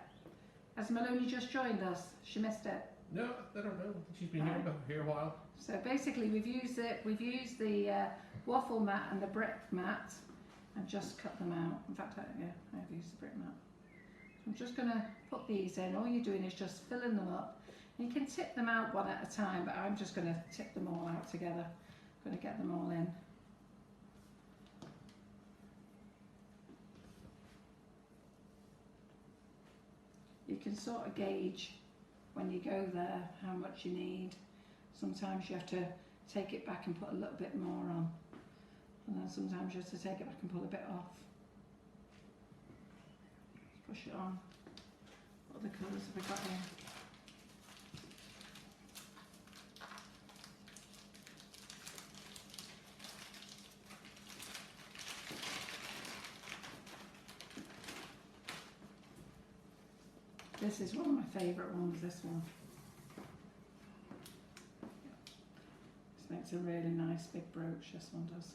Has Maloney just joined us? She missed it.
No, I don't know. She's been here a while.
So basically, we've used the waffle mat and the brick mat, and just cut them out. In fact, I've used the brick mat. So I'm just going to put these in. All you're doing is just filling them up. And you can tip them out one at a time, but I'm just going to tip them all out together. I'm going to get them all in. You can sort of gauge when you go there how much you need. Sometimes you have to take it back and put a little bit more on, and then sometimes you have to take it back and pull a bit off. Just push it on. What other colours have we got here? This is one of my favourite ones, this one. This makes a really nice big brooch, this one does.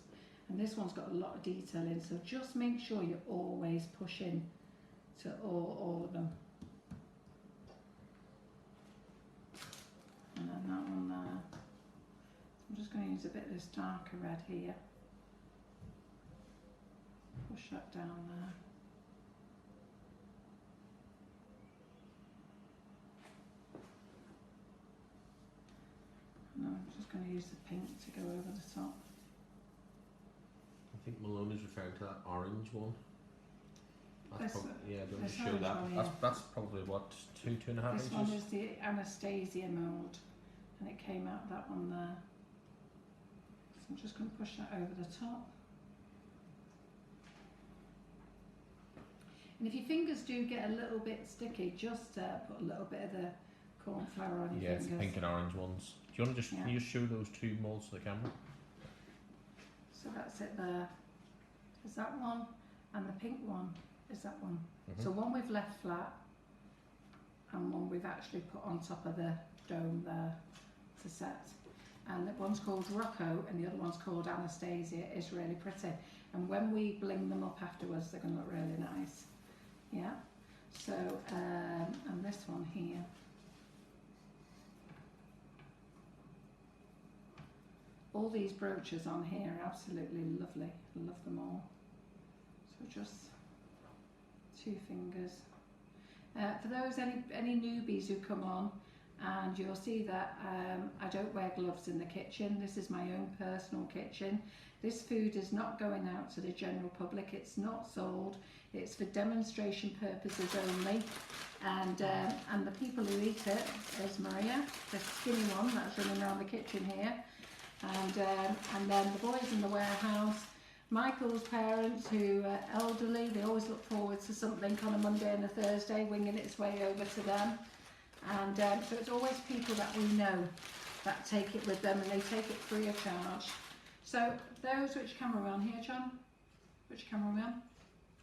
And this one's got a lot of detail in, so just make sure you're always pushing to all of them. And then that one there. I'm just going to use a bit of this darker red here. Push that down there. No, I'm just going to use the pink to go over the top.
I think Maloney's referring to that orange one. That's
This-
yeah, don't
this
show
orange
that.
one, yeah.
That's probably what, 2.5
This
inches.
one is the Anastasia mould, and it came out that one there. So I'm just going to push that over the top. And if your fingers do get a little bit sticky, just put a little bit of the corn flour on your
Yeah, it's
fingers.
the pink and orange ones. Do you want to just,
Yeah.
can you just show those two moulds to the camera?
So that's it there. Is that one, and the pink one is that one.
Mhm.
So one we've left flat, and one we've actually put on top of the dome there to set. And the one's called Rocco, and the other one's called Anastasia. It's really pretty. And when we bling them up afterwards, they're going to look really nice. Yeah. So, and this one here. All these brooches on here are absolutely lovely. I love them all. So just 2 fingers. For those any newbies who come on, and you'll see that I don't wear gloves in the kitchen. This is my own personal kitchen. This food is not going out to the general public. It's not sold. It's for demonstration purposes only. And the people who eat it is Maria, the skinny one that's running around the kitchen here. And then the boys in the warehouse, Michael's parents who are elderly, they always look forward to something on a Monday and a Thursday, winging its way over to them. And so it's always people that we know that take it with them, and they take it free of charge. So those, which camera are we on here, John? Which camera are we on?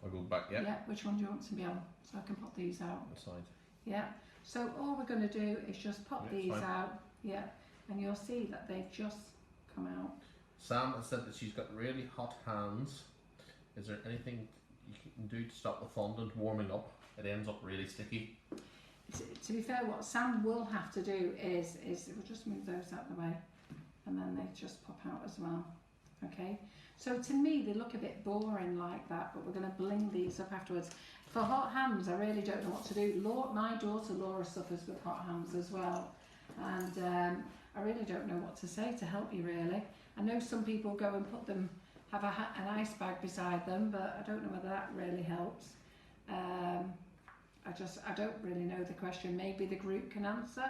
I'll go back, yeah.
Yeah, which one do you want to be on? So I can pop these out.
The side.
Yeah, so all we're going to do is just pop
Yeah,
these
fine.
out, yeah, and you'll see that they've just come out.
Sam has said that she's got really hot hands. Is there anything you can do to stop the fondant warming up? It ends up really sticky.
To be fair, what Sam will have to do is we'll just move those out of the way, and then they just pop out as well. Okay, so to me they look a bit boring like that, but we're going to bling these up afterwards. For hot hands, I really don't know what to do. My daughter Laura suffers with hot hands as well, and I really don't know what to say to help you really. I know some people go and have an ice bag beside them, but I don't know whether that really helps. I don't really know the question. Maybe the group can answer,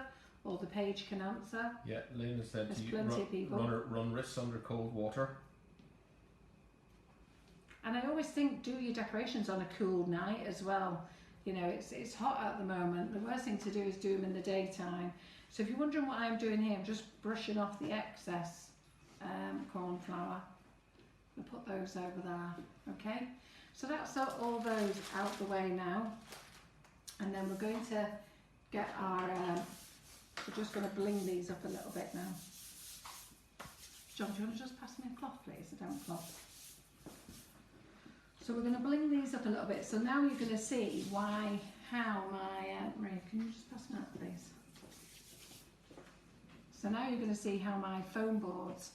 or the page can answer.
Yeah, Lena said
There's
to you,
plenty of people.
run wrists under cold water.
And I always think, do your decorations on a cool night as well. You know, it's hot at the moment. The worst thing to do is do them in the daytime. So if you're wondering what I'm doing here, I'm just brushing off the excess corn flour We'll put those over there, okay? So that's all those out the way now. And then we're going to get our, we're just going to bling these up a little bit now. John, do you want to just pass me a cloth, please? I don't cloth. So we're going to bling these up a little bit. So now you're going to see how my, Maria, can you just pass me that, please? So now you're going to see how my foam balls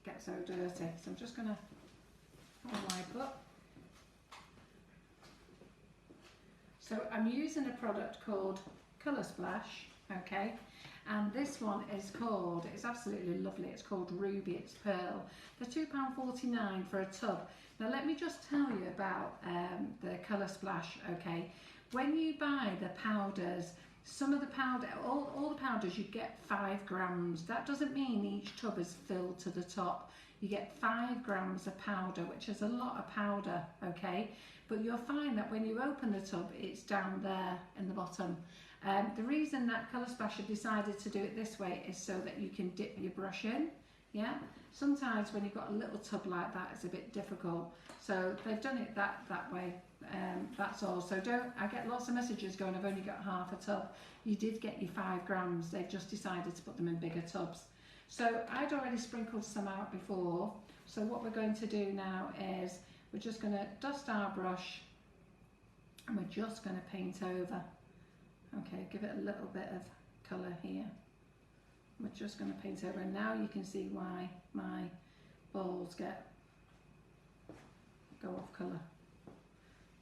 get so dirty. So I'm just going to wipe up. So I'm using a product called Colour Splash, okay? And this one is called, it's absolutely lovely, it's called Ruby, it's pearl. They're £2.49 for a tub. Now let me just tell you about the Colour Splash, okay? When you buy the powders, some of the powder, all the powders, you get 5 grams. That doesn't mean each tub is filled to the top. You get 5 grams of powder, which is a lot of powder, okay? But you'll find that when you open the tub, it's down there in the bottom. The reason that Colour Splash have decided to do it this way is so that you can dip your brush in, yeah? Sometimes when you've got a little tub like that, it's a bit difficult. So they've done it that way, that's all. So I get lots of messages going, I've only got half a tub. You did get your 5 grams, they've just decided to put them in bigger tubs. So I'd already sprinkled some out before. So what we're going to do now is, we're just going to dust our brush and we're just going to paint over. Okay, give it a little bit of colour here. We're just going to paint over, and now you can see why my balls go off colour,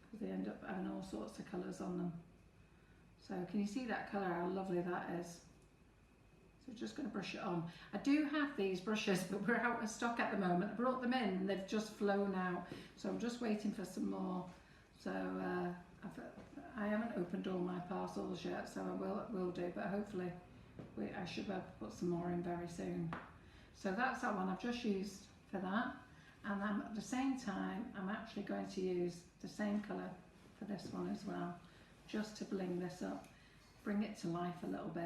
because they end up having all sorts of colours on them. So can you see that colour, how lovely that is? So just going to brush it on. I do have these brushes, but we're out of stock at the moment. I brought them in and they've just flown out, so I'm just waiting for some more. So I haven't opened all my parcels yet, so I will do, but hopefully I should be able to put some more in very soon. So that's that one I've just used for that, and at the same time I'm actually going to use the same colour for this one as well, just to bling this up, bring it to life a little bit.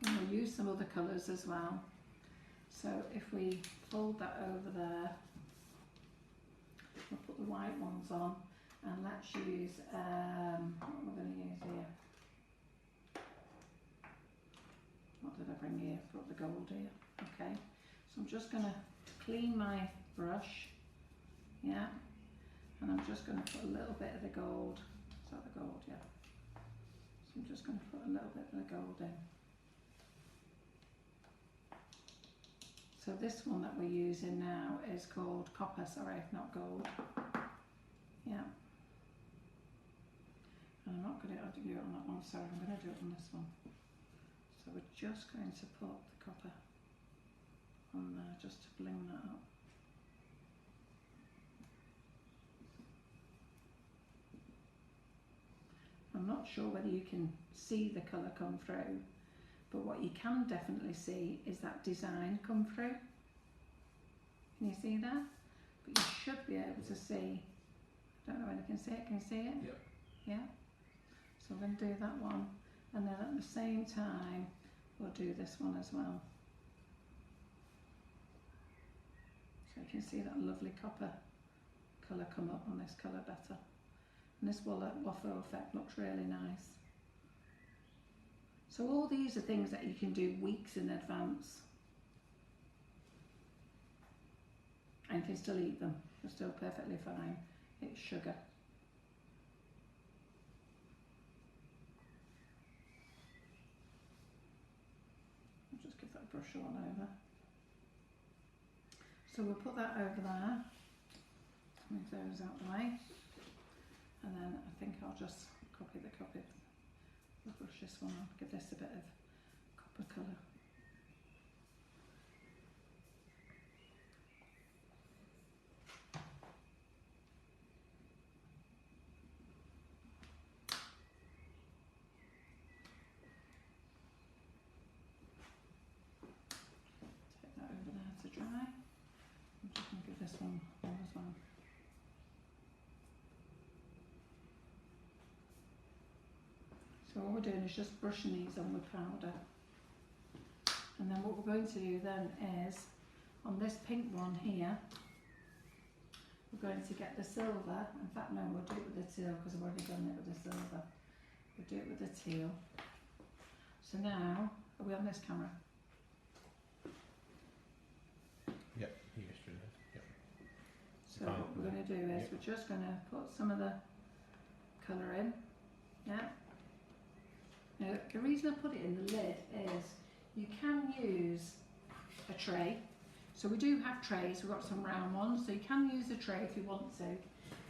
And we'll use some other colours as well. So if we fold that over there, we'll put the white ones on, and let's use, what we're going to use here. What did I bring here? Put the gold here. Okay, so I'm just going to clean my brush, yeah, and I'm just going to put a little bit of the gold. Is that the gold? Yeah. So I'm just going to put a little bit of the gold in. So this one that we're using now is called copper, sorry, not gold. Yeah. And I'm not going to do it on that one, sorry, I'm going to do it on this one. So we're just going to put the copper on there, just to bling that up. I'm not sure whether you can see the colour come through, but what you can definitely see is that design come through. Can you see that? But you should be able to see, I don't know whether you can see it, can you see it?
Yep.
Yeah? So we're going to do that one, and then at the same time we'll do this one as well. So you can see that lovely copper colour come up on this colour better. And this waffle effect looks really nice. So all these are things that you can do weeks in advance, and you can still eat them. They're still perfectly fine. It's sugar. I'll just give that brush on over. So we'll put that over there. Move those out the way, and then I think I'll just copy. We'll brush this one on, give this a bit of copper colour. Take that over there to dry. I'm just going to give this one on as well. So So all we're doing is just brushing these on with powder. And then what we're going to do then is, on this pink one here, we're going to get the silver. In fact, no, we'll do it with the teal because I've already done it with the silver. We'll do it with the teal. So now, are we on this camera?
Yep, here straight ahead. Yep.
So what we're going to do is we're just going to put some of the colour in. Yeah. Now the reason I put it in the lid is you can use a tray. So we do have trays, we've got some round ones, so you can use a tray if you want to.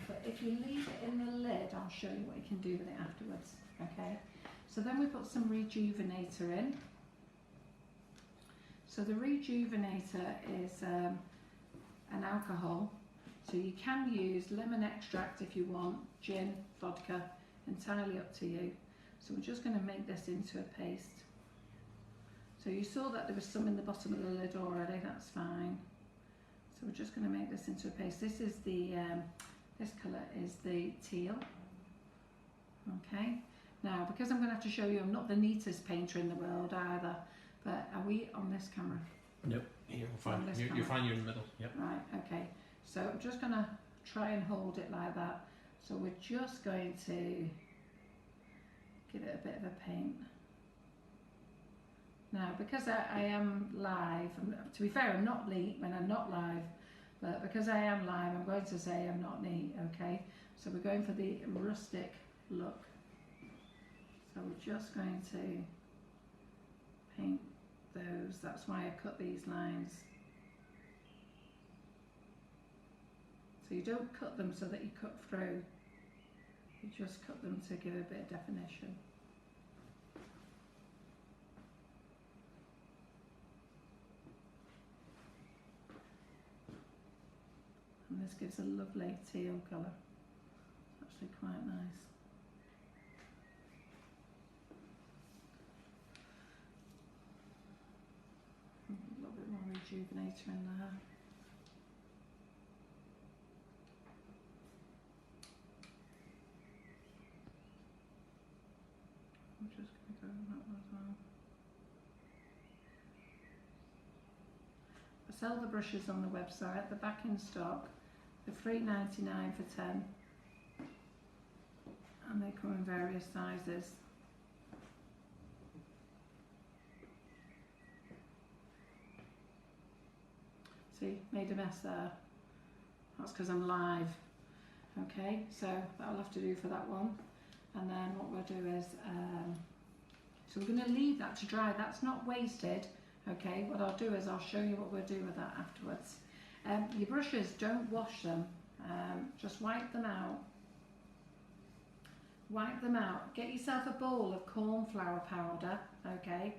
But if you leave it in the lid, I'll show you what you can do with it afterwards. Okay. So then we put some rejuvenator in. So the rejuvenator is an alcohol. So you can use lemon extract if you want, gin, vodka, entirely up to you. So we're just going to make this into a paste. So you saw that there was some in the bottom of the lid already, that's fine. So we're just going to make this into a paste. This is the, this colour is the teal. Okay, now because I'm going to have to show you, I'm not the neatest painter in the world either, but are we on this camera?
Nope, here, we're fine. You're fine, you're in the middle, yep.
Right, okay. So I'm just going to try and hold it like that. So we're just going to give it a bit of a paint. Now, because I am live, to be fair, I'm not neat when I'm not live, but because I am live, I'm going to say I'm not neat, okay? So we're going for the rustic look. So we're just going to paint those. That's why I cut these lines. So you don't cut them so that you cut through. You just cut them to give a bit of definition. And this gives a lovely teal colour. It's actually quite nice. A little bit more rejuvenator in there. I'm just going to go on that one as well. I sell the brushes on the website, they're back in stock. They're $3.99 for 10, and they come in various sizes. See, made a mess there. That's because I'm live. Okay, so that'll have to do for that one. And then what we'll do is, so we're going to leave that to dry. That's not wasted. Okay, what I'll do is I'll show you what we'll do with that afterwards. Your brushes, don't wash them, just wipe them out. Wipe them out. Get yourself a bowl of cornflour powder, okay?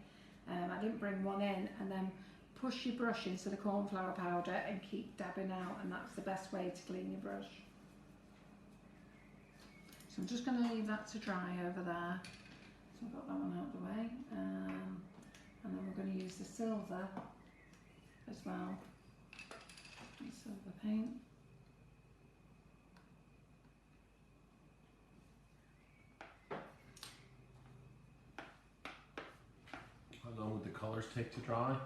I didn't bring one in, and then push your brush into the cornflour powder and keep dabbing out, and that's the best way to clean your brush. So I'm just going to leave that to dry over there. So I've got that one out of the way. And then we're going to use the silver as well. Silver paint.
How long would the colours take to dry?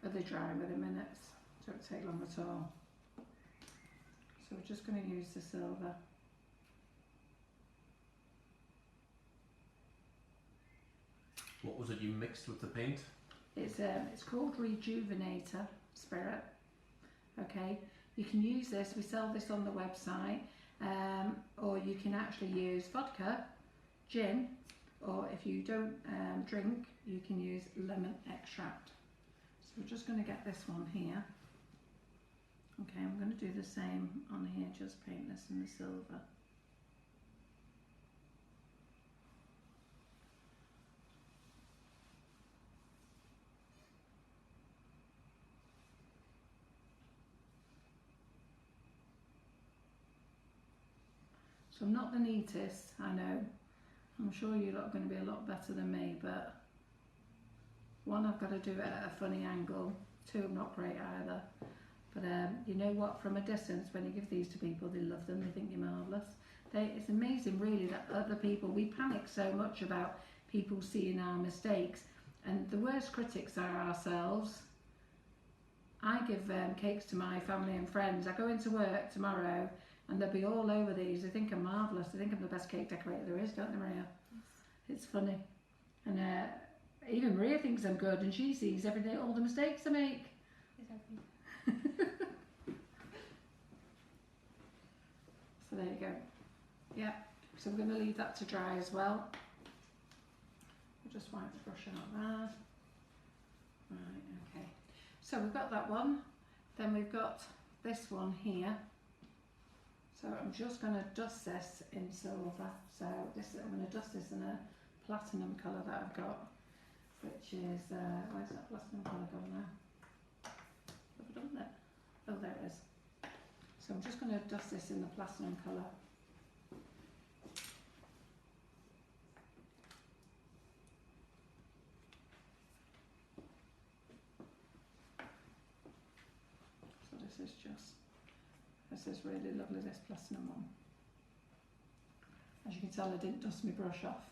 They dry within minutes. Don't take long at all. So we're just going to use the silver.
What was it you mixed with the paint?
It's called Rejuvenator Spirit. Okay, you can use this, we sell this on the website, or you can actually use vodka, gin, or if you don't drink, you can use lemon extract. So we're just going to get this one here. Okay, I'm going to do the same on here, just paint this in the silver. So I'm not the neatest, I know. I'm sure you're not going to be a lot better than me, but one, I've got to do it at a funny angle. Two, I'm not great either. But you know what, from a distance, when you give these to people, they love them, they think you're marvellous. It's amazing really that other people, we panic so much about people seeing our mistakes. And the worst critics are ourselves. I give cakes to my family and friends. I go into work tomorrow and they'll be all over these. They think I'm marvellous. They think I'm the best cake decorator there is, don't they, Maria?
Yes.
It's funny. And even Maria thinks I'm good, and she sees every day all the mistakes I make.
Exactly.
So there you go. Yeah. So we're going to leave that to dry as well. We'll just wipe the brush out there. Right, okay. So we've got that one. Then we've got this one here. So I'm just going to dust this in silver. So this, I'm going to dust this in a platinum colour that I've got, which is, where's that platinum colour gone now? Have I done that? Oh, there it is. So I'm just going to dust this in the platinum colour. So this is really lovely, this platinum one. As you can tell, I didn't dust my brush off,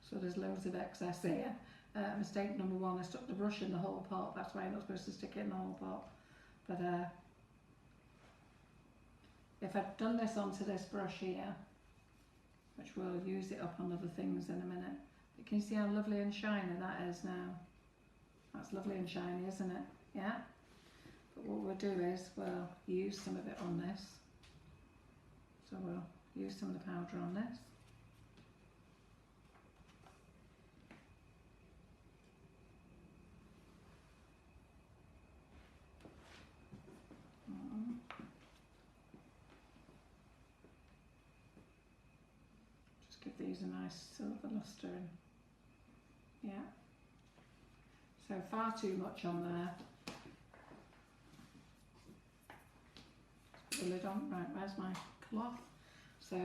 so there's loads of excess here. Mistake number one, I stuck the brush in the whole pot. That's why I'm not supposed to stick it in the whole pot. But if I'd done this onto this brush here, which we'll use it up on other things in a minute, but can you see how lovely and shiny that is now? That's lovely and shiny, isn't it? Yeah? But what we'll do is we'll use some of it on this. So we'll use some of the powder on this. Just give these a nice silver lustre in. Yeah. So far too much on there. Put the lid on. Right, where's my cloth? So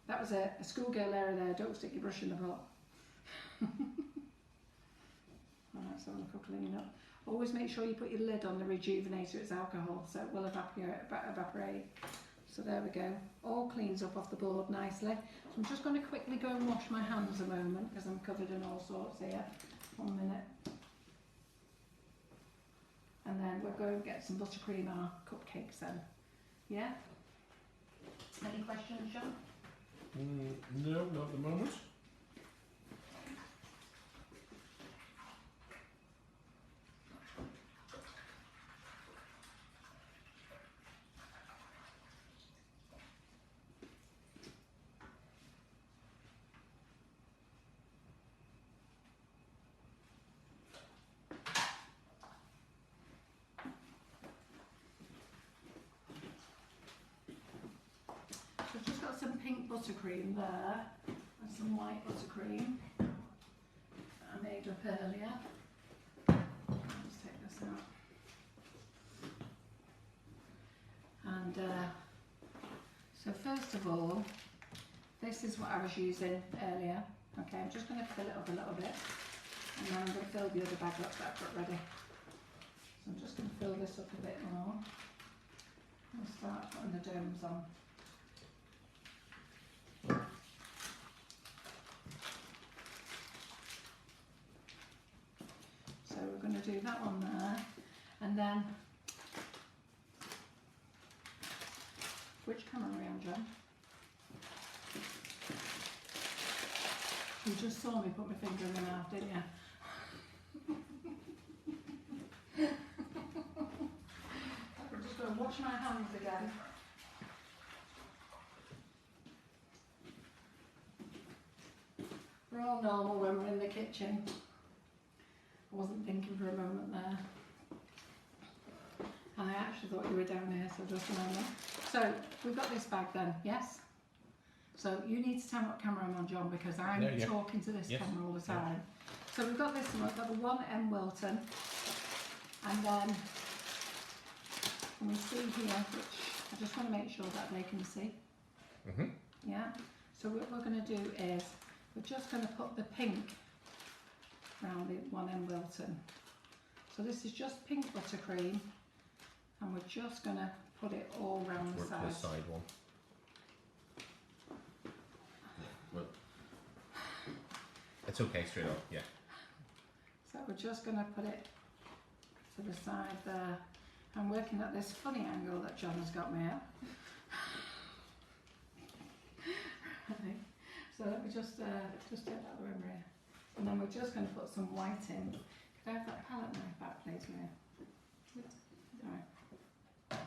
that was a schoolgirl error there. Don't stick your brush in the pot. Alright, so look, I'll clean it up. Always make sure you put your lid on the rejuvenator. It's alcohol, so it will evaporate. So there we go. All cleans up off the board nicely. So I'm just going to quickly go and wash my hands a moment because I'm covered in all sorts here. 1 minute. And then we'll go and get some buttercream our cupcakes then. Yeah? Any questions, John?
No, not at the moment.
I've just got some pink buttercream there and some white buttercream that I made up earlier. Let's take this out. And so first of all, this is what I was using earlier. Okay, I'm just going to fill it up a little bit, and then I'm going to fill the other bag up that I've got ready. So I'm just going to fill this up a bit more and start putting the domes on. So we're going to do that one there, and then which camera are we on, John? You just saw me put my finger in my mouth, didn't you? I'm just going to wash my hands again. We're all normal when we're in the kitchen. I wasn't thinking for a moment there. And I actually thought you were down here, so just a moment. So we've got this bag then, yes? So you need to tell me what camera I'm on, John, because I'm talking to this camera all the time. So we've got this one, we've got the 1M Wilton, and then can we see here, which I just want to make sure that they can see. Yeah. So what we're going to do is we're just going to put the pink around the 1M Wilton. So this is just pink buttercream, and we're just going to put it all around the side.
The side one. It's okay, straight up, yeah.
So we're just going to put it to the side there. I'm working at this funny angle that John has got me at. Right. So let me just take that away, Maria. And then we're just going to put some white in. Could I have that palette knife back, please, Maria? Sorry.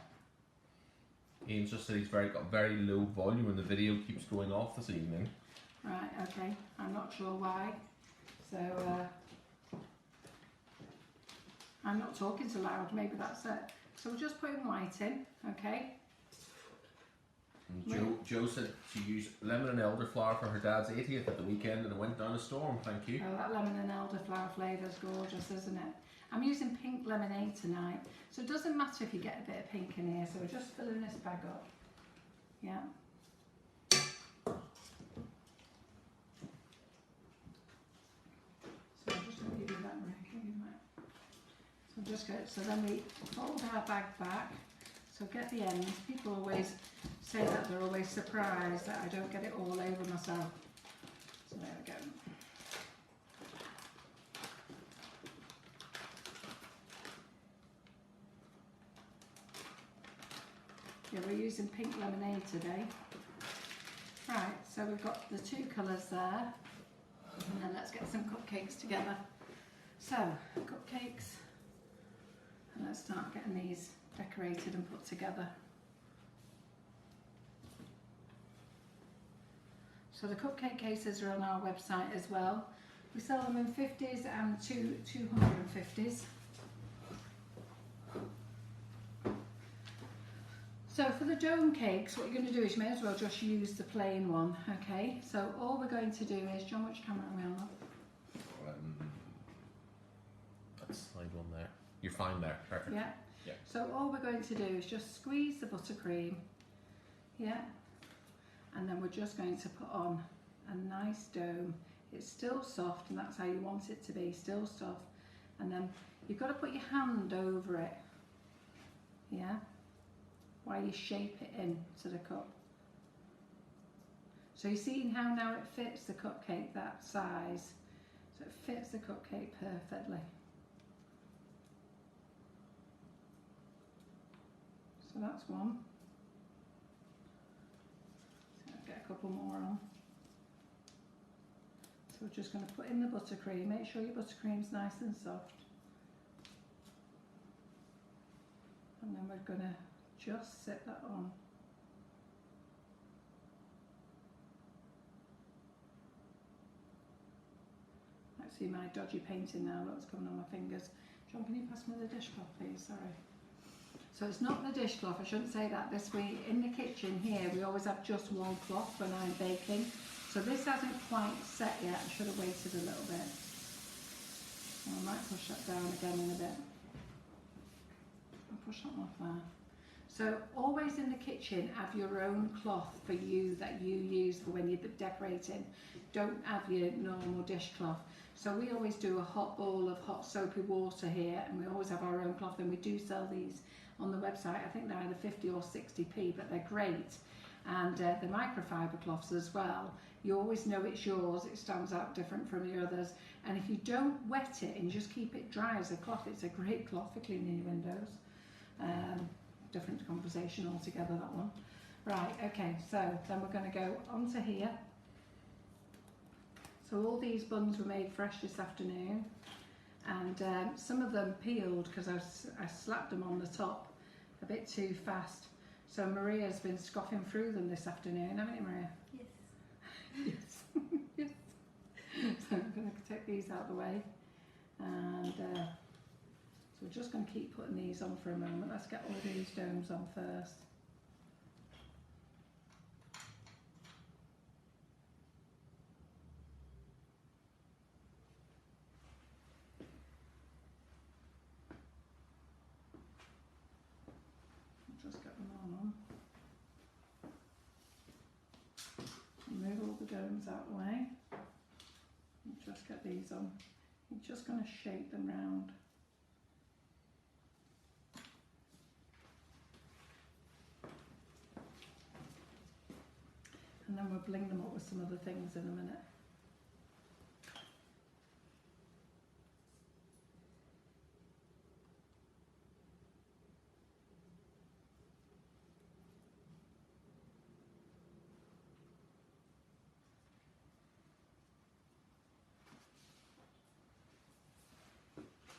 Ian's just said he's got very low volume and the video keeps going off this evening.
Right, okay. I'm not sure why. So, I'm not talking so loud, maybe that's it. So we're just putting white in, okay?
And Joe said she used lemon and elderflower for her dad's 80th at the weekend and it went down a storm, thank you.
Oh, that lemon and elderflower flavour is gorgeous, isn't it? I'm using pink lemonade tonight, so it doesn't matter if you get a bit of pink in here, so we're just filling this bag up. Yeah. So I'm just going to give you that, Maria, can you give me that? So just go, so then we fold our bag back, so get the ends. People always say that they're always surprised that I don't get it all over myself. So there we go. Yeah, we're using pink lemonade today. Right, so we've got the two colours there. And then let's get some cupcakes together. So, cupcakes. And let's start getting these decorated and put together. So the cupcake cases are on our website as well. We sell them in 50s and 250s. So for the dome cakes, what you're going to do is you may as well just use the plain one, okay? So all we're going to do is, John, which camera are we on?
That slide one there. You're fine there, perfect.
Yeah.
Yeah.
So all we're going to do is just squeeze the buttercream, yeah? And then we're just going to put on a nice dome. It's still soft, and that's how you want it to be, still soft. And then you've got to put your hand over it, yeah? While you shape it into the cup. So you're seeing how now it fits the cupcake that size. So it fits the cupcake perfectly. So that's one. So I'll get a couple more on. So we're just going to put in the buttercream. Make sure your buttercream's nice and soft. And then we're going to just set that on. I see my dodgy painting now, look, it's coming on my fingers. John, can you pass me the dishcloth, please? Sorry. So it's not the dishcloth, I shouldn't say that. This way, in the kitchen here, we always have just one cloth when I'm baking. So this hasn't quite set yet, I should have waited a little bit. I might push that down again in a bit. I'll push that off there. So always in the kitchen have your own cloth for you that you use for when you're decorating. Don't have your normal dishcloth. So we always do a hot bowl of hot soapy water here, and we always have our own cloth, and we do sell these on the website. I think they're either 50 or 60p, but they're great. And the microfiber cloths as well. You always know it's yours, it stands out different from the others. And if you don't wet it and you just keep it dry as a cloth, it's a great cloth for cleaning your windows. Different conversation altogether, that one. Right, okay, so then we're going to go onto here. So all these buns were made fresh this afternoon, and some of them peeled because I slapped them on the top a bit too fast. So Maria's been scoffing through them this afternoon, haven't you, Maria?
Yes.
Yes. Yes. So I'm going to take these out of the way, and so we're just going to keep putting these on for a moment. Let's get all these domes on first. Just get them all on. Move all the domes out of the way. And just get these on. You're just going to shape them round. And then we'll bling them up with some other things in a minute.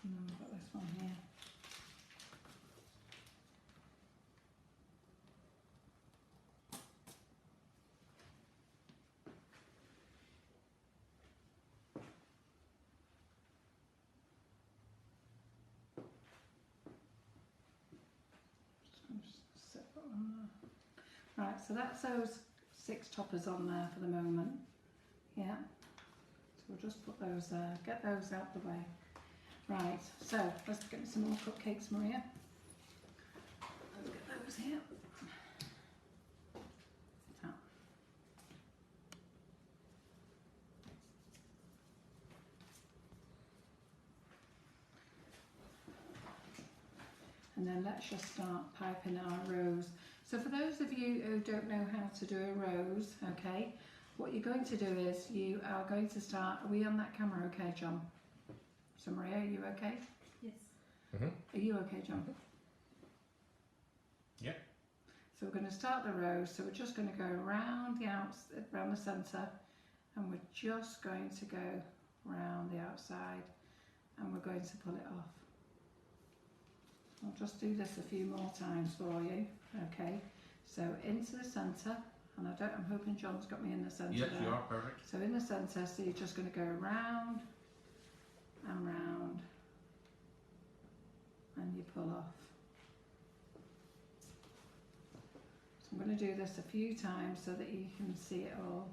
And then we've got this one here. Set that on there. Right, so that's those 6 toppers on there for the moment. Yeah. So we'll just put those there, get those out the way. Right, so let's get some more cupcakes, Maria. Let's get those here. Out. And then let's just start piping our rose. So for those of you who don't know how to do a rose, okay, what you're going to do is you are going to start, are we on that camera okay, John? So Maria, are you okay?
Yes.
Are you okay, John?
Yeah.
So we're going to start the rose, so we're just going to go around around the centre, and we're just going to go round the outside, and we're going to pull it off. I'll just do this a few more times for you, okay? So into the centre, and I'm hoping John's got me in the centre.
Yes,
there.
you are perfect.
So in the centre, so you're just going to go round and round, and you pull off. So I'm going to do this a few times so that you can see it all.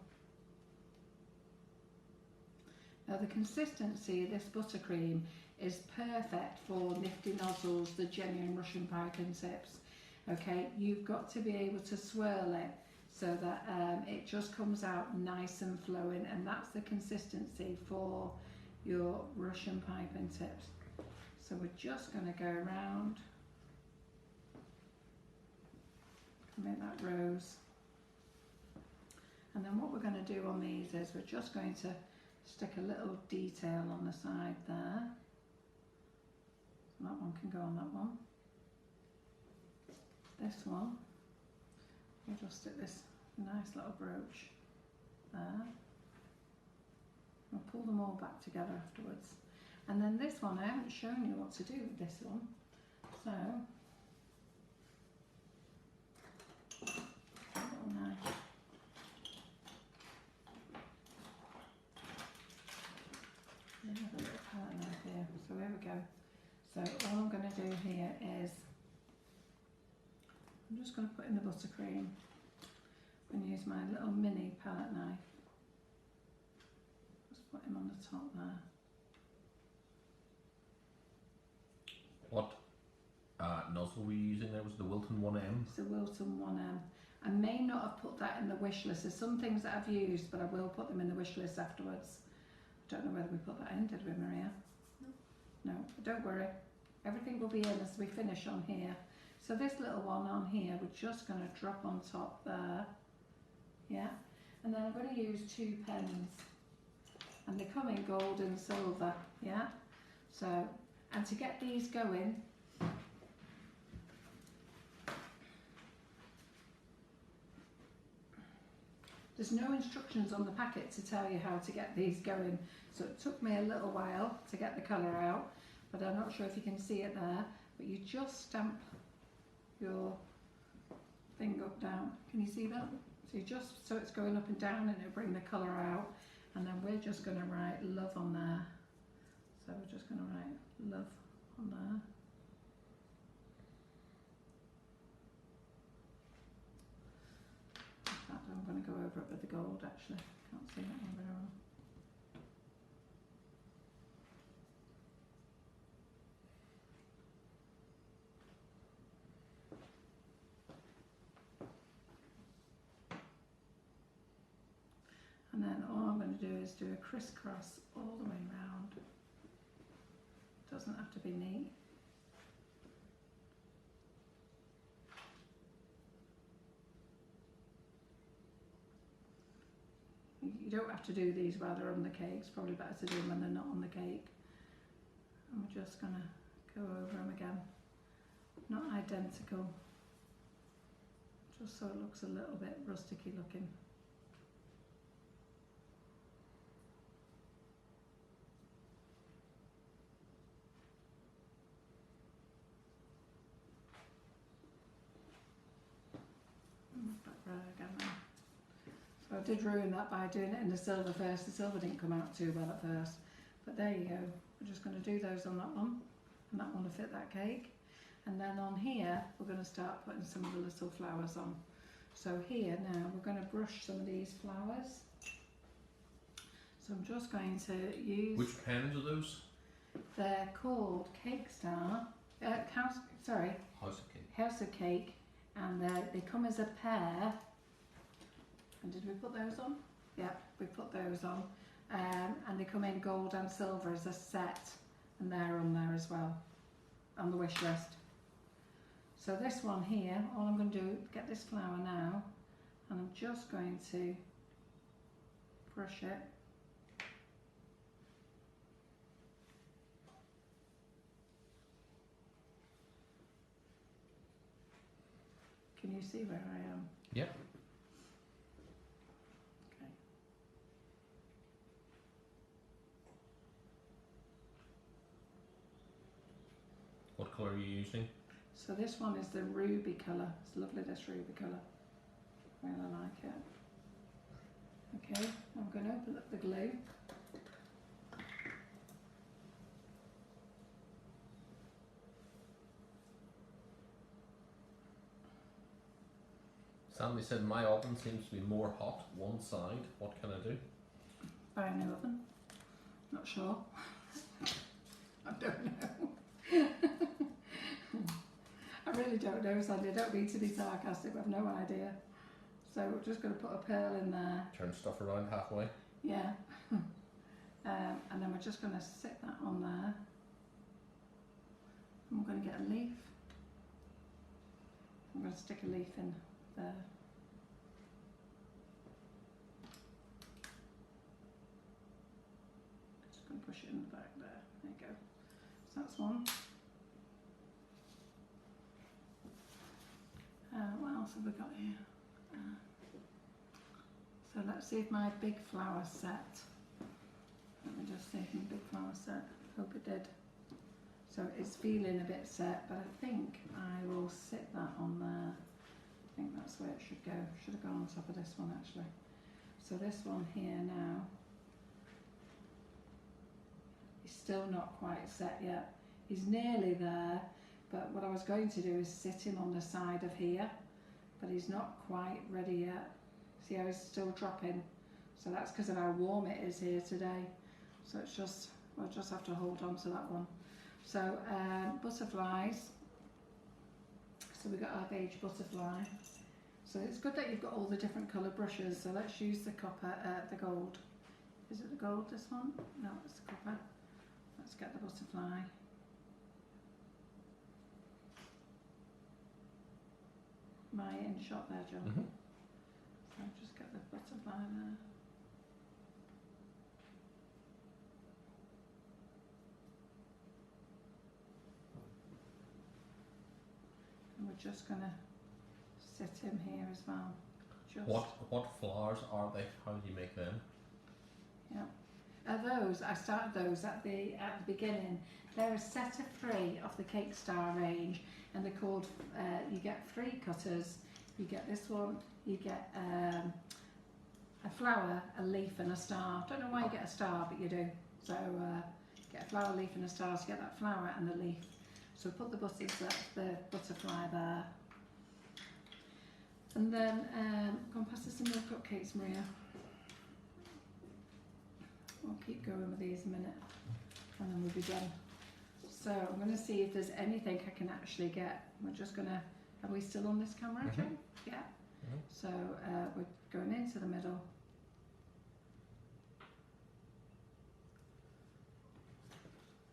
Now the consistency of this buttercream is perfect for nifty nozzles, the genuine Russian piping tips. Okay, you've got to be able to swirl it so that it just comes out nice and flowing, and that's the consistency for your Russian piping tips. So we're just going to go around, make that rose, and then what we're going to do on these is we're just going to stick a little detail on the side there. That one can go on that one. This one, we'll just stick this nice little brooch there. We'll pull them all back together afterwards. And then this one, I haven't shown you what to do with this one. So, little knife. Yeah, a little palette knife here. So here we go. So all I'm going to do here is I'm just going to put in the buttercream and use my little mini palette knife. Just put him on the top there.
What nozzle were you using there? Was the Wilton 1M?
It's the Wilton 1M. I may not have put that in the wish list. There's some things that I've used, but I will put them in the wish list afterwards. I don't know whether we put that in, did we, Maria? No. No, but don't worry. Everything will be in as we finish on here. So this little one on here, we're just going to drop on top there. Yeah. And then I'm going to use 2 pens. And they come in gold and silver. Yeah. So, and to get these going, there's no instructions on the packet to tell you how to get these going. So it took me a little while to get the colour out, but I'm not sure if you can see it there. But you just stamp your thing up down. Can you see that? So you just, so it's going up and down, and it'll bring the colour out. And then we're just going to write love on there. So we're just going to write love on there. In fact, I'm going to go over it with the gold actually. Can't see that one very well. And then all I'm going to do is do a crisscross all the way round. Doesn't have to be neat. You don't have to do these while they're on the cake. It's probably better to do them when they're not on the cake. And we're just going to go over them again. Not identical, just so it looks a little bit rusticy looking. So I did ruin that by doing it in the silver first. The silver didn't come out too well at first. But there you go. We're just going to do those on that one. And that one will fit that cake. And then on here, we're going to start putting some of the little flowers on. So here now, we're going to brush some of these flowers. So I'm just going to use...
Which pens are those?
They're called Cake Star. House
House of Cake.
House of Cake. And they come as a pair. And did we put those on? Yeah, we put those on. And they come in gold and silver as a set. And they're on there as well. On the wish list. So this one here, all I'm going to do, get this flower now. And I'm just going to brush it. Can you see where I am?
Yeah.
Okay.
What colour are you using?
So this one is the ruby colour. It's lovely, this ruby colour. Really like it. Okay, I'm going to open up the glue.
Sandy said my oven seems to be more hot one side. What can I do?
Buy a new oven. Not sure. I don't know. I really don't know, Sandy. I don't mean to be sarcastic. I've no idea. So we're just going to put a pearl in there.
Turn stuff around halfway.
Yeah. And then we're just going to sit that on there. And we're going to get a leaf. I'm going to stick a leaf in there. Just going to push it in the back there. There you go. So that's one. What else have we got here? So let's see if my big flower set. Let me just see if my big flower set. Hope it did. So it's feeling a bit set, but I think I will sit that on there. I think that's where it should go. Should have gone on top of this one actually. So this one here now is still not quite set yet. He's nearly there, but what I was going to do is sit him on the side of here, but he's not quite ready yet. See how he's still dropping? So that's because of how warm it is here today. So it's just, we'll just have to hold on to that one. So butterflies. So we've got our beige butterfly. So it's good that you've got all the different colour brushes. So let's use the copper, the gold. Is it the gold, this one? No, it's the copper. Let's get the butterfly. Am I in shot there, John?
Mm-hmm.
So just get the butterfly there. And we're just going to sit him here as well. Just
What flowers are they? How do you make them?
Yeah. Those, I started those at the beginning. They're a set of 3 of the Cake Star range, and they're called, you get 3 cutters. You get this one, you get a flower, a leaf and a star. Don't know why you get a star, but you do. So get a flower, leaf and a star, so you get that flower and the leaf. So put the butterfly there. And then, go and pass us some more cupcakes, Maria. We'll keep going with these a minute, and then we'll be done. So I'm going to see if there's anything I can actually get. We're just going to, are we still on this camera, Jane? Yeah.
Mm-hmm.
So we're going into the middle.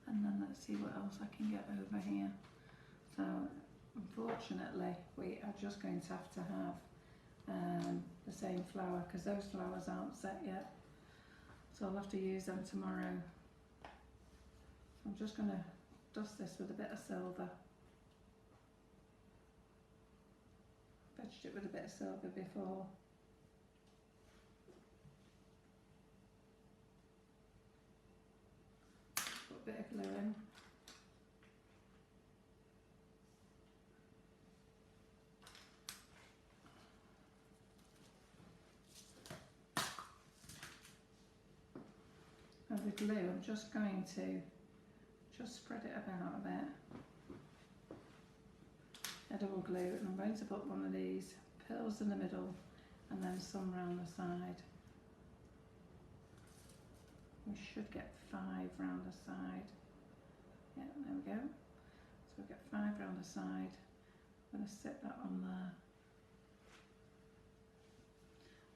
And then let's see what else I can get over here. So unfortunately we are just going to have the same flower, because those flowers aren't set yet. So I'll have to use them tomorrow. So I'm just going to dust this with a bit of silver. Fetched it with a bit of silver before. Put a bit of glue in. of the glue, I'm just going to spread it about a bit. A double glue, and I'm going to put one of these pearls in the middle and then some round the side. We should get 5 round the side. Yeah, there we go. So we'll get 5 round the side. I'm going to stick that on there.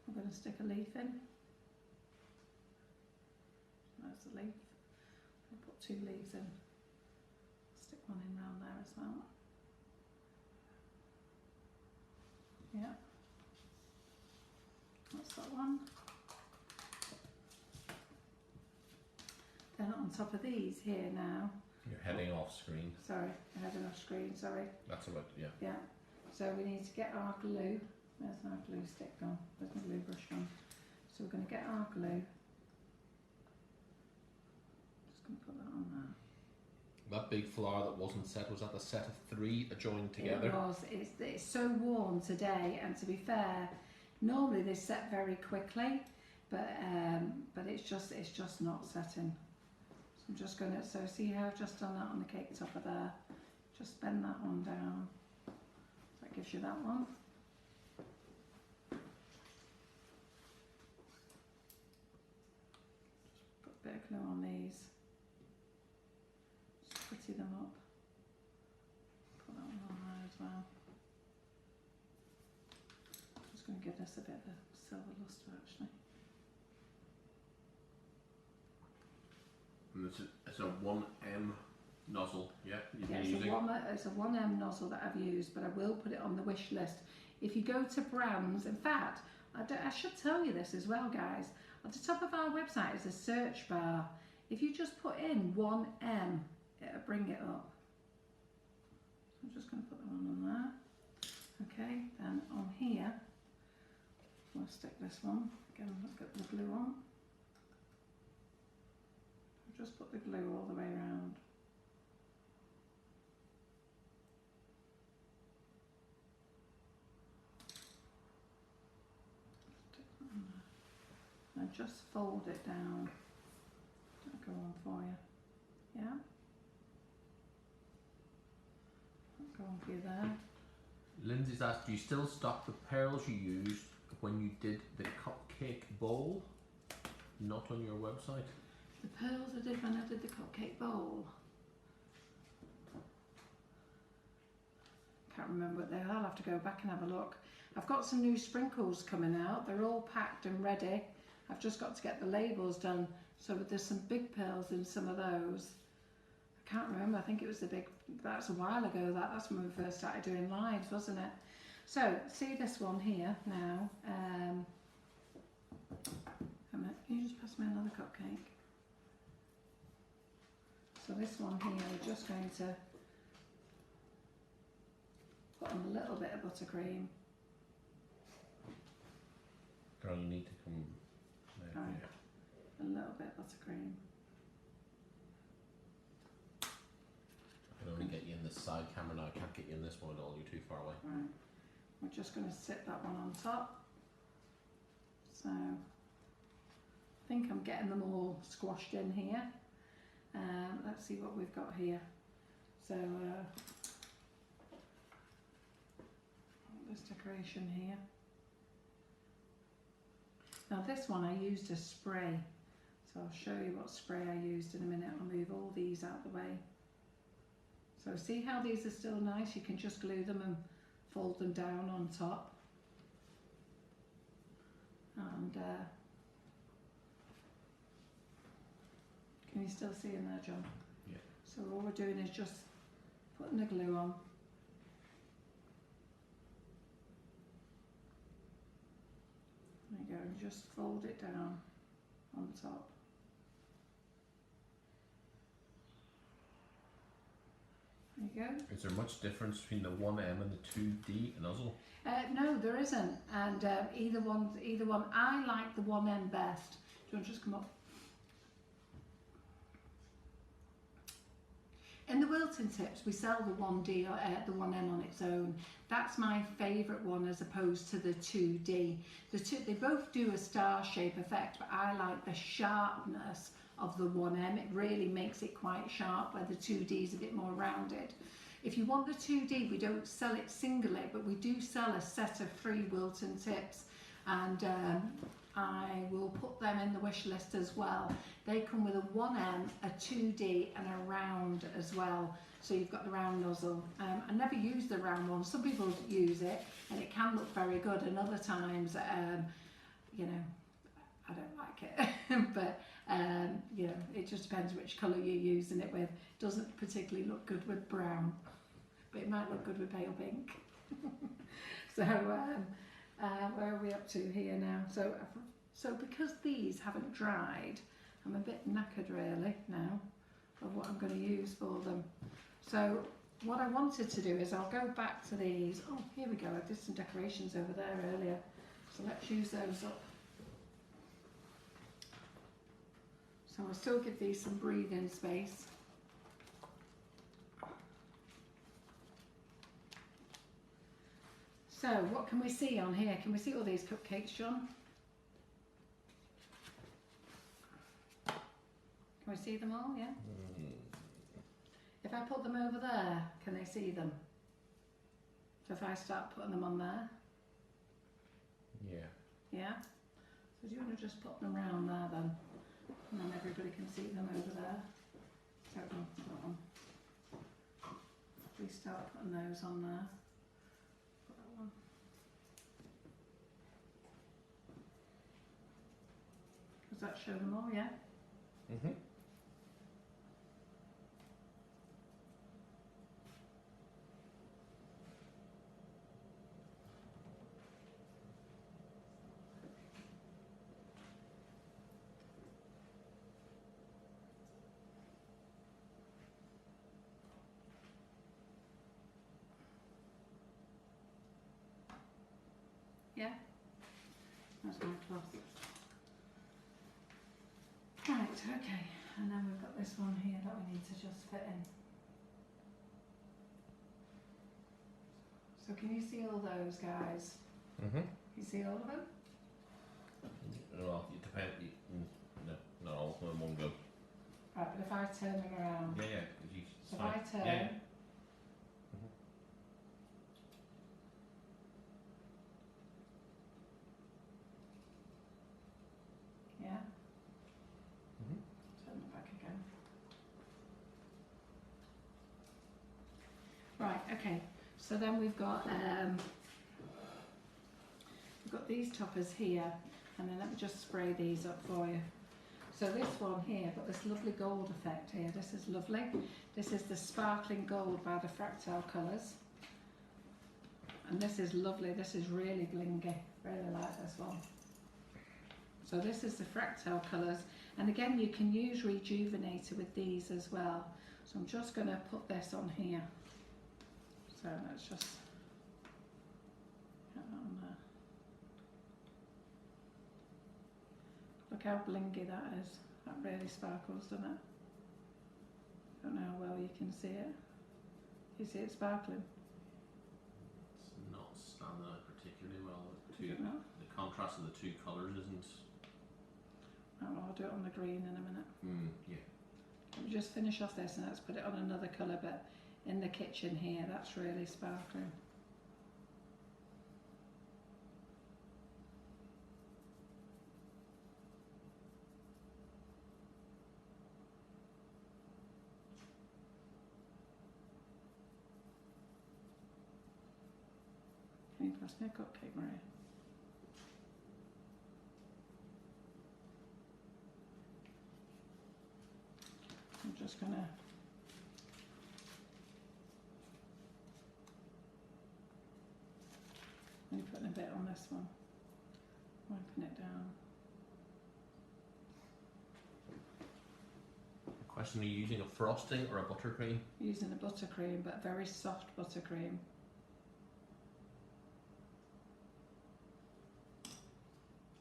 I'm going to stick a leaf in. There's the leaf. I'll put 2 leaves in. Stick one in round there as well. Yeah. That's that one. Then on top of these here now.
You're heading off screen.
Sorry, I'm heading off screen, sorry.
That's about, yeah.
Yeah. So we need to get our glue. Where's our glue stick gone? Where's my glue brush gone? So we're going to get our glue. Just going to put that on there.
That big flower that wasn't set, was that the set of 3 joined together?
It was. It's so warm today, and to be fair, normally they set very quickly, but it's just not setting. So I'm just going to, so see how I've just done that on the cake topper there. Just bend that one down. That gives you that one. Just put a bit of glue on these. Just pretty them up. Put that one on there as well. Just going to give this a bit of a silver lustre actually.
And it's a 1M nozzle, yeah? You've
Yeah,
been using?
it's a 1M nozzle that I've used, but I will put it on the wish list. If you go to brands, in fact, I should tell you this as well, guys. At the top of our website is a search bar. If you just put in 1M, it'll bring it up. So I'm just going to put that one on there. Okay, then on here, we'll stick this one. Again, let's get the glue on. I'll just put the glue all the way around. And just fold it down. That'll go on for you. Yeah? That'll go on for you there.
Lindsay's asked, do you still stock the pearls you used when you did the cupcake bowl? Not on your website?
The pearls I did when I did the cupcake bowl. Can't remember what they are. I'll have to go back and have a look. I've got some new sprinkles coming out. They're all packed and ready. I've just got to get the labels done. So there's some big pearls in some of those. I can't remember. I think it was the big, that's a while ago. That's when we first started doing lives, wasn't it? So see this one here now. Can you just pass me another cupcake? So this one here, we're just going to put on a little bit of buttercream.
Girl, you need to come there.
Right.
Yeah.
A little bit of buttercream.
I can only get you in this side camera now. I can't get you in this one at all. You're too far away.
Right. We're just going to sit that one on top. So I think I'm getting them all squashed in here. Let's see what we've got here. So this decoration here. Now this one I used a spray, so I'll show you what spray I used in a minute. I'll move all these out the way. So see how these are still nice? You can just glue them and fold them down on top. And can you still see in there, John?
Yeah.
So all we're doing is just putting the glue on. There you go, and just fold it down on top. There you go.
Is there much difference between the 1M and the 2D nozzle?
No, there isn't, and either one. I like the 1M best. Do you want to just come up? In the Wilton Tips, we sell the 1D, the 1M on its own. That's my favourite one as opposed to the 2D. They both do a star shape effect, but I like the sharpness of the 1M. It really makes it quite sharp, where the 2D is a bit more rounded. If you want the 2D, we don't sell it singly, but we do sell a set of 3 Wilton tips, and I will put them in the wish list as well. They come with a 1M, a 2D and a round as well. So you've got the round nozzle. I never use the round one. Some people use it and it can look very good, and other times, you know, I don't like it. But, you know, it just depends which colour you're using it with. It doesn't particularly look good with brown, but it might look good with pale pink. So, where are we up to here now? So because these haven't dried, I'm a bit knackered really now of what I'm going to use for them. So what I wanted to do is I'll go back to these. Oh, here we go. I did some decorations over there earlier. So let's use those up. So I'll still give these some breathing space. So what can we see on here? Can we see all these cupcakes, John? Can we see them all? Yeah. If I put them over there, can they see them? So if I start putting them on there?
Yeah.
Yeah? So do you want to just put them round there then? And then everybody can see them over there. So that one. If we start putting those on there. Put that one. Does that show them all? Yeah?
Mhm.
Yeah? That's my cloth. Right, okay. And then we've got this one here that we need to just fit in. So can you see all those, guys?
Mhm.
You see all of them?
Well, it depends. No, not all of them in one go.
Right, but if I turn them around.
Yeah, yeah. 'Cause you,
So if I turn.
Yeah, yeah.
Yeah?
Mhm.
Turn them back again. Right, okay. So then we've got these toppers here, and then let me just spray these up for you. So this one here, got this lovely gold effect here. This is lovely. This is the sparkling gold by the Fractal Colours. And this is lovely. This is really blingy. Really like this one. So this is the Fractal Colours. And again, you can use Rejuvenator with these as well. So I'm just going to put this on here. So let's just get that on there. Look how blingy that is. That really sparkles, doesn't it? Don't know how well you can see it. You see it sparkling?
It's not standing out particularly well.
Is it not?
The contrast of the two colours isn't.
Oh, well, I'll do it on the green in a minute.
Yeah.
Let me just finish off this and let's put it on another colour, but in the kitchen here, that's really sparkling. Can you pass me a cupcake, Maria? I'm just gonna I'm putting a bit on this one, wiping it down.
Question: Are you using a frosting or a buttercream?
Using a buttercream, but very soft buttercream.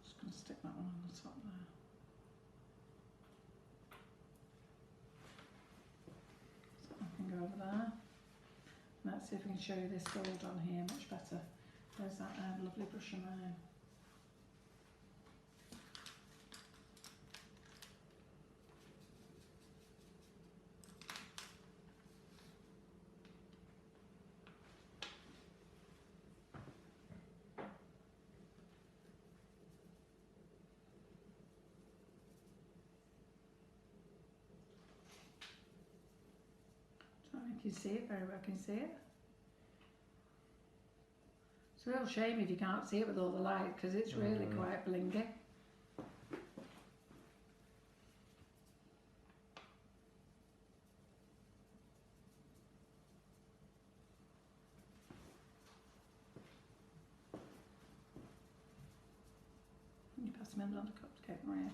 Just going to stick that one on the top there. So I can go over there. Let's see if we can show you this gold on here much better. There's that lovely brush of mine. You can see it very well, can you see it? It's a real shame if you can't see it with all the light because it's really quite blingy. You pass them in on the cupcake, Maria.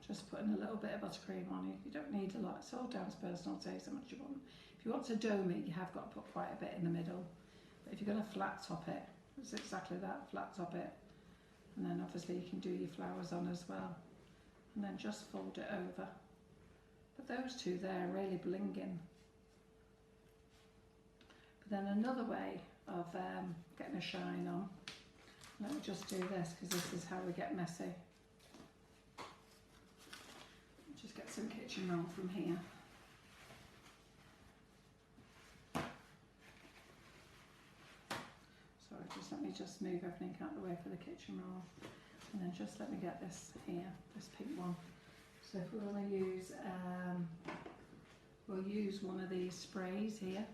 Just putting a little bit of buttercream on it. You don't need a lot. It's all down to personal taste, how much you want. If you want to dome it, you have got to put quite a bit in the middle. But if you're going to flat top it, it's exactly that, flat top it. And then obviously you can do your flowers on as well. And then just fold it over. But those two there are really blinging. But then another way of getting a shine on, let me just do this because this is how we get messy. Just get some kitchen roll from here. Sorry, just let me just move everything out of the way for the kitchen roll. And then just let me get this here, this pink one. So if we want to use, we'll use one of these sprays here.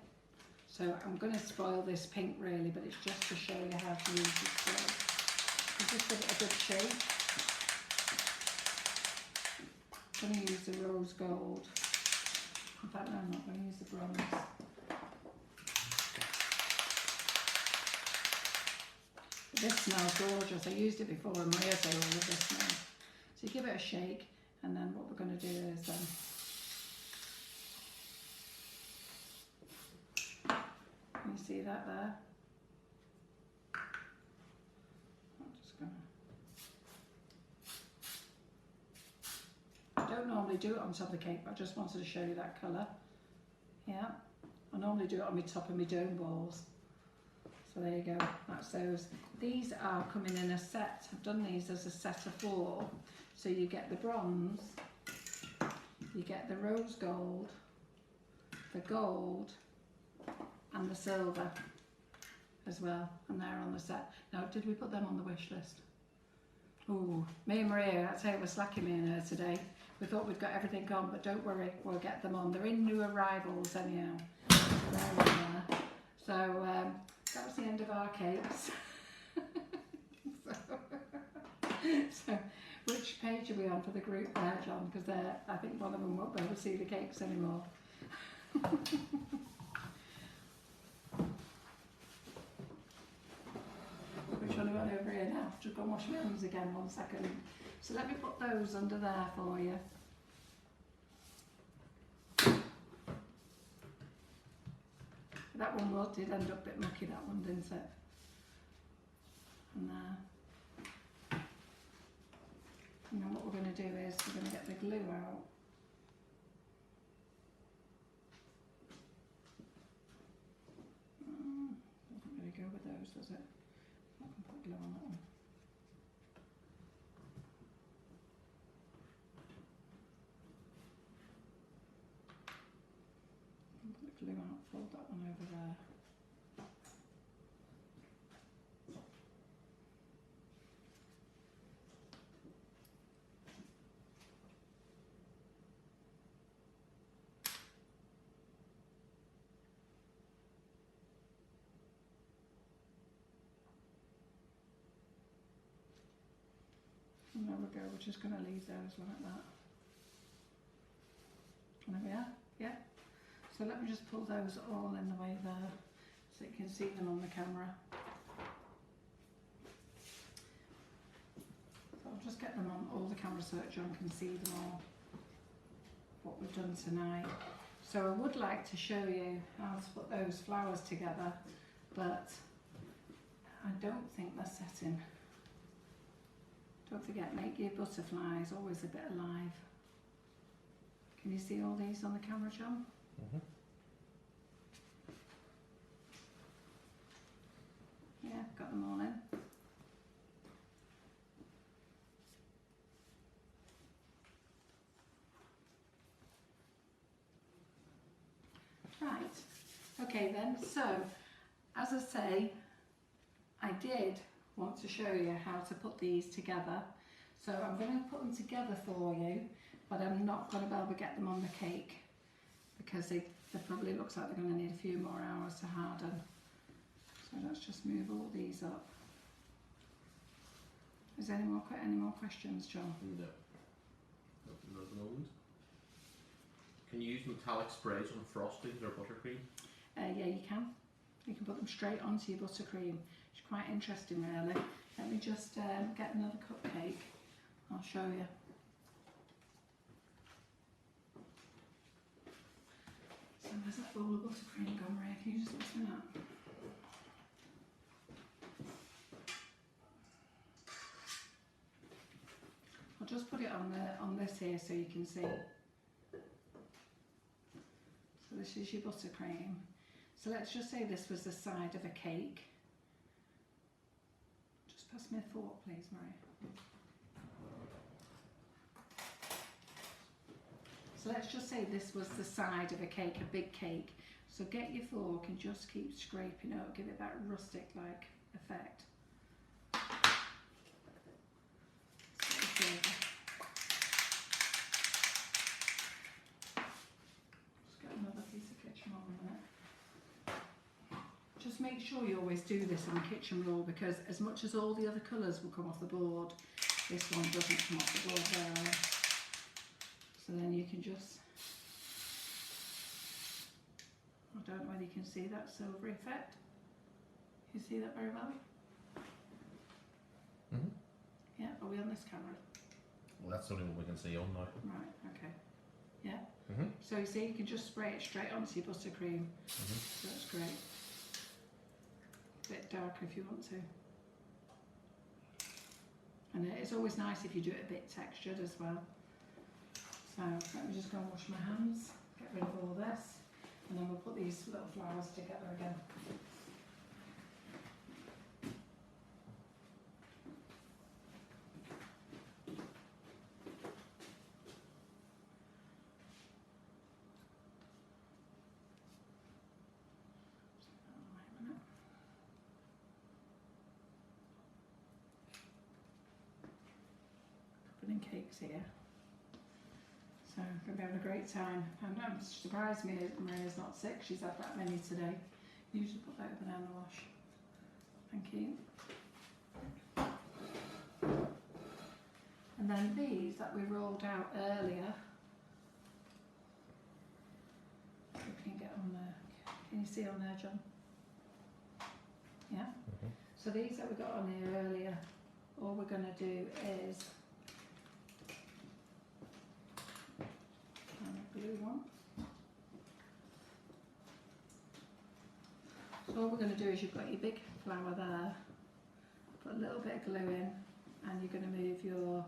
So I'm going to spoil this pink really, but it's just to show you how to use this spray. So just give it a good shake. I'm going to use the rose gold. In fact, no, I'm not going to use the bronze. But this smells gorgeous. I used it before and Maria said, "Oh, this smells." So you give it a shake, and then what we're going to do is can you see that there? I'm just going to. I don't normally do it on top of the cake, but I just wanted to show you that colour. Yeah, I normally do it on my top of my dome balls. So there you go, that's those. These are coming in a set. I've done these as a set of 4. So you get the bronze, you get the rose gold, the gold, and the silver as well. And they're on the set. Now, did we put them on the wish list? Oh, me and Maria, I tell you, we're slacking me and her today. We thought we'd got everything on, but don't worry, we'll get them on. They're in new arrivals anyhow. They're on there. So that was the end of our cakes. so which page are we on for the group there, John? Because I think one of them won't be able to see the cakes anymore. Which one are we on over here now? Just go and wash my hands again, 1 second. So let me put those under there for you. That one did end up a bit mucky, that one, didn't it? And there. And then what we're going to do is we're going to get the glue out. Doesn't really go with those, does it? I can put glue on that one. Put the glue out, fold that one over there. And there we go, we're just going to leave those like that. And there we are, yeah. So let me just pull those all in the way there so you can see them on the camera. So I'll just get them on all the camera so that John can see them all, what we've done tonight. So I would like to show you how to put those flowers together, but I don't think they're setting. Don't forget, make your butterflies always a bit alive. Can you see all these on the camera, John?
Mm-hmm.
Yeah, got them all in. Right, okay then, so as I say, I did want to show you how to put these together. So I'm going to put them together for you, but I'm not going to be able to get them on the cake because they probably looks like they're going to need a few more hours to harden. So let's just move all these up. Is there any more questions, John?
No. Nothing at the moment. Can you use metallic sprays on frostings or buttercream?
Yeah, you can. You can put them straight onto your buttercream. It's quite interesting, really. Let me just get another cupcake. I'll show you. So where's that bowl of buttercream gone, Ray? Can you just mix me that? I'll just put it on this here so you can see. So this is your buttercream. So let's just say this was the side of a cake. Just pass me a fork, please, Maria. So let's just say this was the side of a cake, a big cake. So get your fork and just keep scraping up, give it that rustic-like effect. Just get another piece of kitchen roll in there. Just make sure you always do this on kitchen roll because as much as all the other colours will come off the board, this one doesn't come off the board very well. So then you can just, I don't know whether you can see that silvery effect. You see that very well?
Mm-hmm.
Yeah, are we on this camera?
Well, that's only what we can see on now.
Right, okay. Yeah.
Mm-hmm.
So you see, you can just spray it straight onto your buttercream.
Mm-hmm.
So that's great. A bit darker if you want to. And it's always nice if you do it a bit textured as well. So let me just go and wash my hands, get rid of all this, and then we'll put these little flowers together again. Putting cakes here. So I'm going to be having a great time. And I'm surprised Maria's not sick. She's had that many today. Usually put that in the banana wash. Thank you. And then these that we rolled out earlier. You can get on there. Can you see on there, John? Yeah?
Mm-hmm.
So these that we got on here earlier, all we're going to do is blue one. So all we're going to do is you've got your big flower there, put a little bit of glue in, and you're going to move your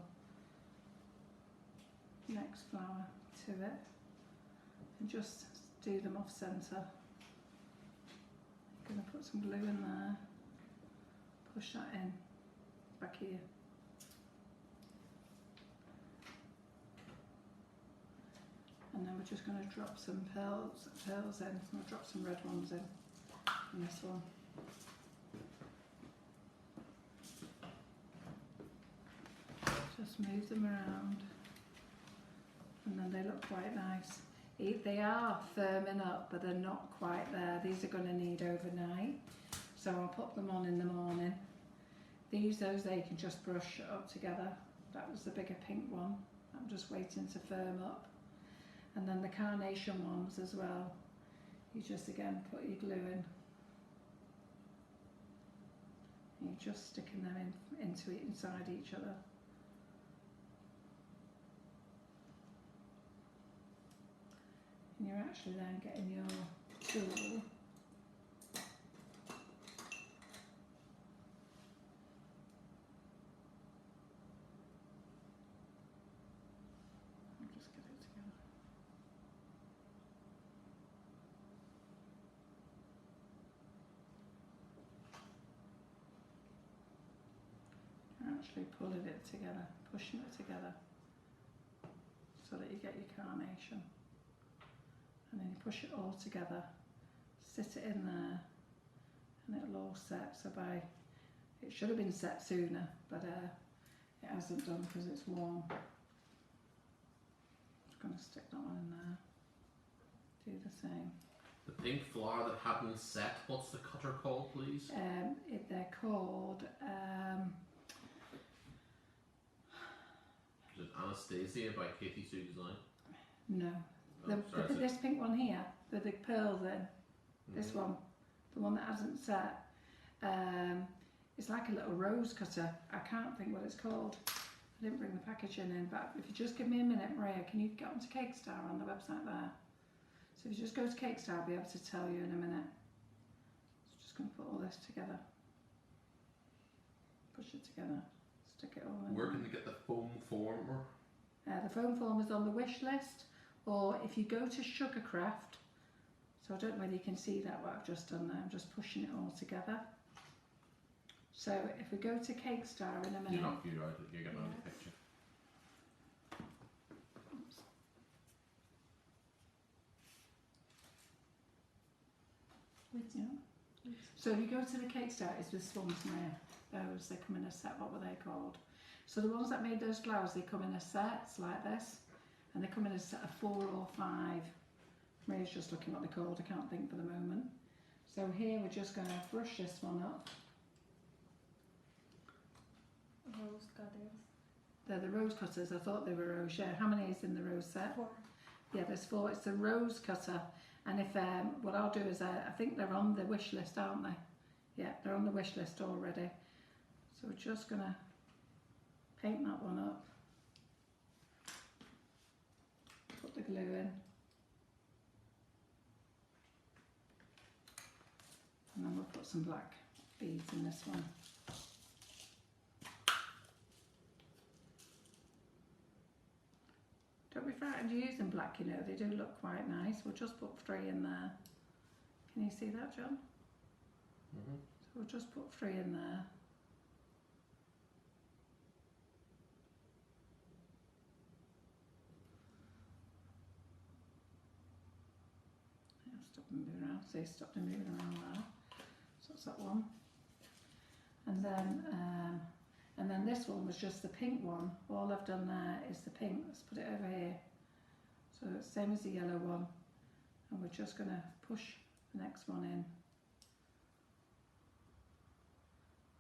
next flower to it and just do them off centre. You're going to put some glue in there, push that in, back here. And then we're just going to drop some pearls in. We'll drop some red ones in this one. Just move them around, and then they look quite nice. They are firming up, but they're not quite there. These are going to need overnight, so I'll pop them on in the morning. Those they can just brush up together. That was the bigger pink one. I'm just waiting to firm up. And then the carnation ones as well. You just again put your glue in. You're just sticking them inside each other. And you're actually then getting your tool. I'll just get it together. Actually pulling it together, pushing it together so that you get your carnation, and then you push it all together, sit it in there, and it'll all set. So it should have been set sooner, but It hasn't done because it's warm. Just going to stick that one in there. Do the same.
The pink flower that hadn't set, what's the cutter called, please?
They're called,
Is it Anastasia by Katie Sue Design?
no.
Oh, sorry,
This pink one here, with the pearls in, this one, the one that hasn't set, it's like a little rose cutter. I can't think what it's called. I didn't bring the packaging in, but if you just give me a minute, Maria, can you get onto Cakestar on the website there? So if you just go to Cakestar, I'll be able to tell you in a minute. So just going to put all this together. Push it together. Stick it all in.
Where can you get the foam former?
The foam former's on the wish list, or if you go to Sugarcraft, so I don't know whether you can see that, what I've just done there, I'm just pushing it all together. So if we go to Cakestar in a minute.
You're getting out of the picture.
Oops. Yeah. So if you go to the Cakestar, it's with swans, Maria. Those, they come in a set, what were they called? So the ones that made those flowers, they come in a set like this, and they come in a set of 4 or 5. Maria's just looking what they're called, I can't think for the moment. So here we're just going to brush this one up.
Rose cutters.
They're the rose cutters, I thought they were rose, yeah. How many is in the rose set?
4.
Yeah, there's 4, it's a rose cutter. And if, what I'll do is, I think they're on the wish list, aren't they? Yeah, they're on the wish list already. So we're just going to paint that one up. Put the glue in. And then we'll put some black beads in this one. Don't be frightened of using black, you know, they do look quite nice. We'll just put 3 in there. Can you see that, John?
Mm-hmm.
So we'll just put 3 in there. Stop them moving around. See, stop them moving around there. So that's that one. And then this one was just the pink one. All I've done there is the pink. Let's put it over here. So it's same as the yellow one. And we're just going to push the next one in.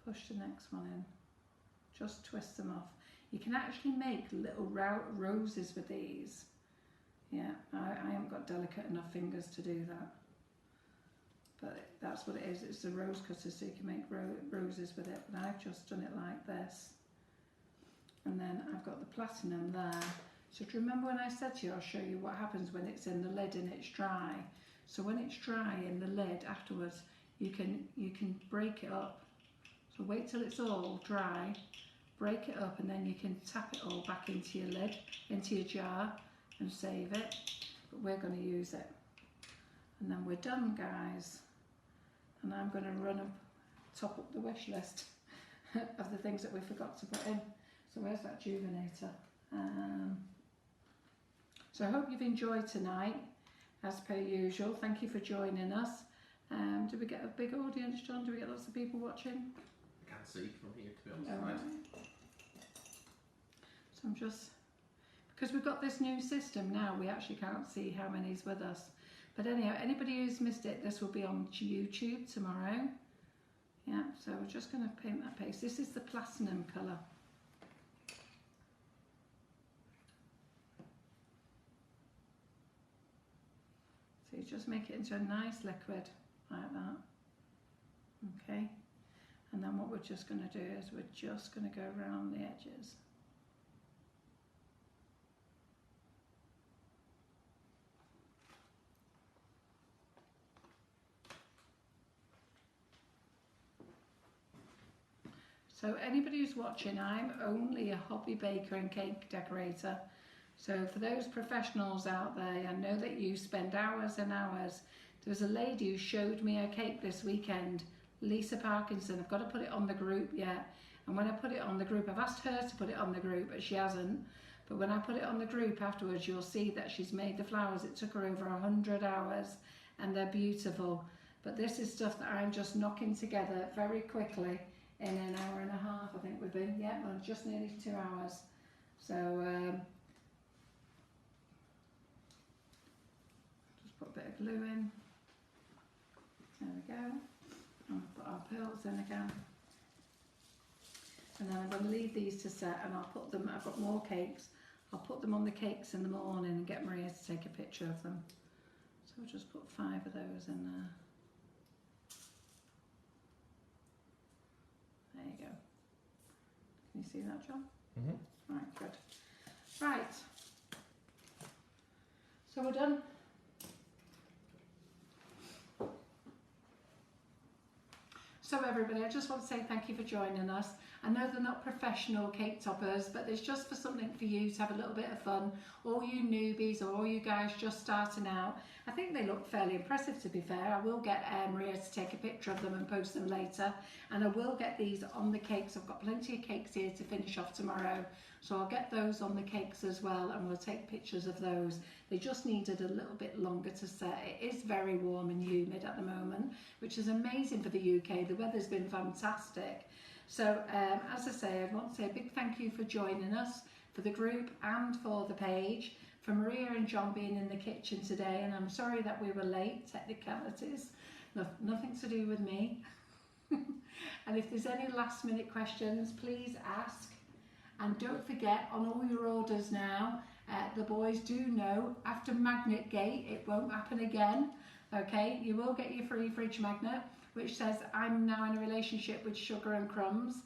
Push the next one in. Just twist them off. You can actually make little roses with these. Yeah, I haven't got delicate enough fingers to do that. But that's what it is, it's a rose cutter, so you can make roses with it. But I've just done it like this. And then I've got the platinum there. So do you remember when I said to you, I'll show you what happens when it's in the lid and it's dry. So when it's dry in the lid afterwards, you can break it up. So wait till it's all dry, break it up, and then you can tap it all back into your lid, into your jar, and save it. But we're going to use it. And then we're done, guys. And I'm going to top up the wish list of the things that we forgot to put in. So where's that juvenator? So I hope you've enjoyed tonight, as per usual. Thank you for joining us. Did we get a big audience, John? Do we get lots of people watching?
I can't see from here, to be honest.
Oh, right. So I'm just, because we've got this new system now, we actually can't see how many's with us. But anyhow, anybody who's missed it, this will be on YouTube tomorrow. Yeah, so we're just going to paint that paste. This is the platinum colour. So you just make it into a nice liquid, like that. Okay. And then what we're just going to do is we're just going to go around the edges. So anybody who's watching, I'm only a hobby baker and cake decorator. So for those professionals out there, I know that you spend hours and hours. There was a lady who showed me a cake this weekend, Lisa Parkinson. I've got to put it on the group yet. And when I put it on the group, I've asked her to put it on the group, but she hasn't. But when I put it on the group afterwards, you'll see that she's made the flowers. It took her over 100 hours and they're beautiful. But this is stuff that I'm just knocking together very quickly in an hour and a half, I think we've been. Yeah, well, just nearly 2 hours. So just put a bit of glue in. There we go. And we'll put our pearls in again. And then I'm going to leave these to set, and I'll put them, I've got more cakes, I'll put them on the cakes in the morning and get Maria to take a picture of them. So we'll just put 5 of those in there. There you go. Can you see that, John?
Mm-hmm.
Right, good. Right. So we're done. So everybody, I just want to say thank you for joining us. I know they're not professional cake toppers, but it's just for something for you to have a little bit of fun. All you newbies or all you guys just starting out, I think they look fairly impressive, to be fair. I will get Maria to take a picture of them and post them later. And I will get these on the cakes. I've got plenty of cakes here to finish off tomorrow. So I'll get those on the cakes as well, and we'll take pictures of those. They just needed a little bit longer to set. It is very warm and humid at the moment, which is amazing for the UK. The weather's been fantastic. So as I say, I want to say a big thank you for joining us, for the group and for the page, for Maria and John being in the kitchen today. And I'm sorry that we were late, technicalities, nothing to do with me. And if there's any last minute questions, please ask. And don't forget, on all your orders now, the boys do know after Magnet Gate it won't happen again. Okay, you will get your free fridge magnet which says I'm now in a relationship with Sugar and Crumbs.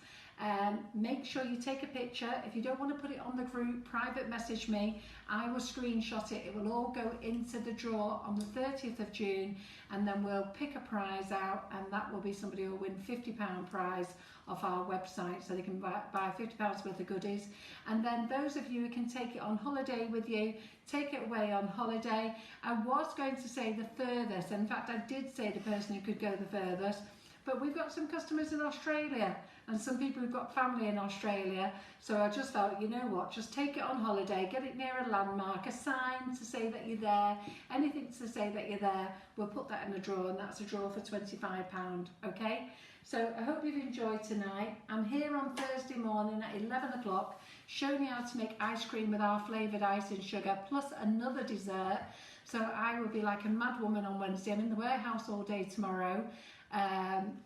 Make sure you take a picture. If you don't want to put it on the group, private message me. I will screenshot it. It will all go into the draw on the 30th of June, and then we'll pick a prize out, and that will be somebody who will win £50 prize off our website, so they can buy £50 worth of goodies. And then those of you who can take it on holiday with you, take it away on holiday. I was going to say the furthest, in fact I did say the person who could go the furthest, but we've got some customers in Australia and some people who've got family in Australia, so I just felt, you know what, just take it on holiday, get it near a landmark, a sign to say that you're there, anything to say that you're there. We'll put that in a draw, and that's a draw for £25, okay? So I hope you've enjoyed tonight. I'm here on Thursday morning at 11 o'clock showing you how to make ice cream with our flavoured ice and sugar plus another dessert. So I will be like a mad woman on Wednesday. I'm in the warehouse all day tomorrow.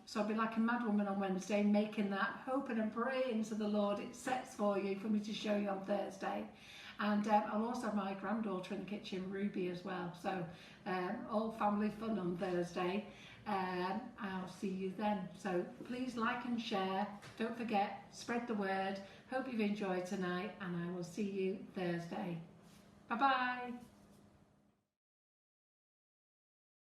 So I'll be like a mad woman on Wednesday making that, hoping and praying to the Lord it sets for you for me to show you on Thursday. And I'll also have my granddaughter in the kitchen, Ruby, as well. So all family fun on Thursday. I'll see you then. So please like and share. Don't forget, spread the word. Hope you've enjoyed tonight, and I will see you Thursday. Bye bye.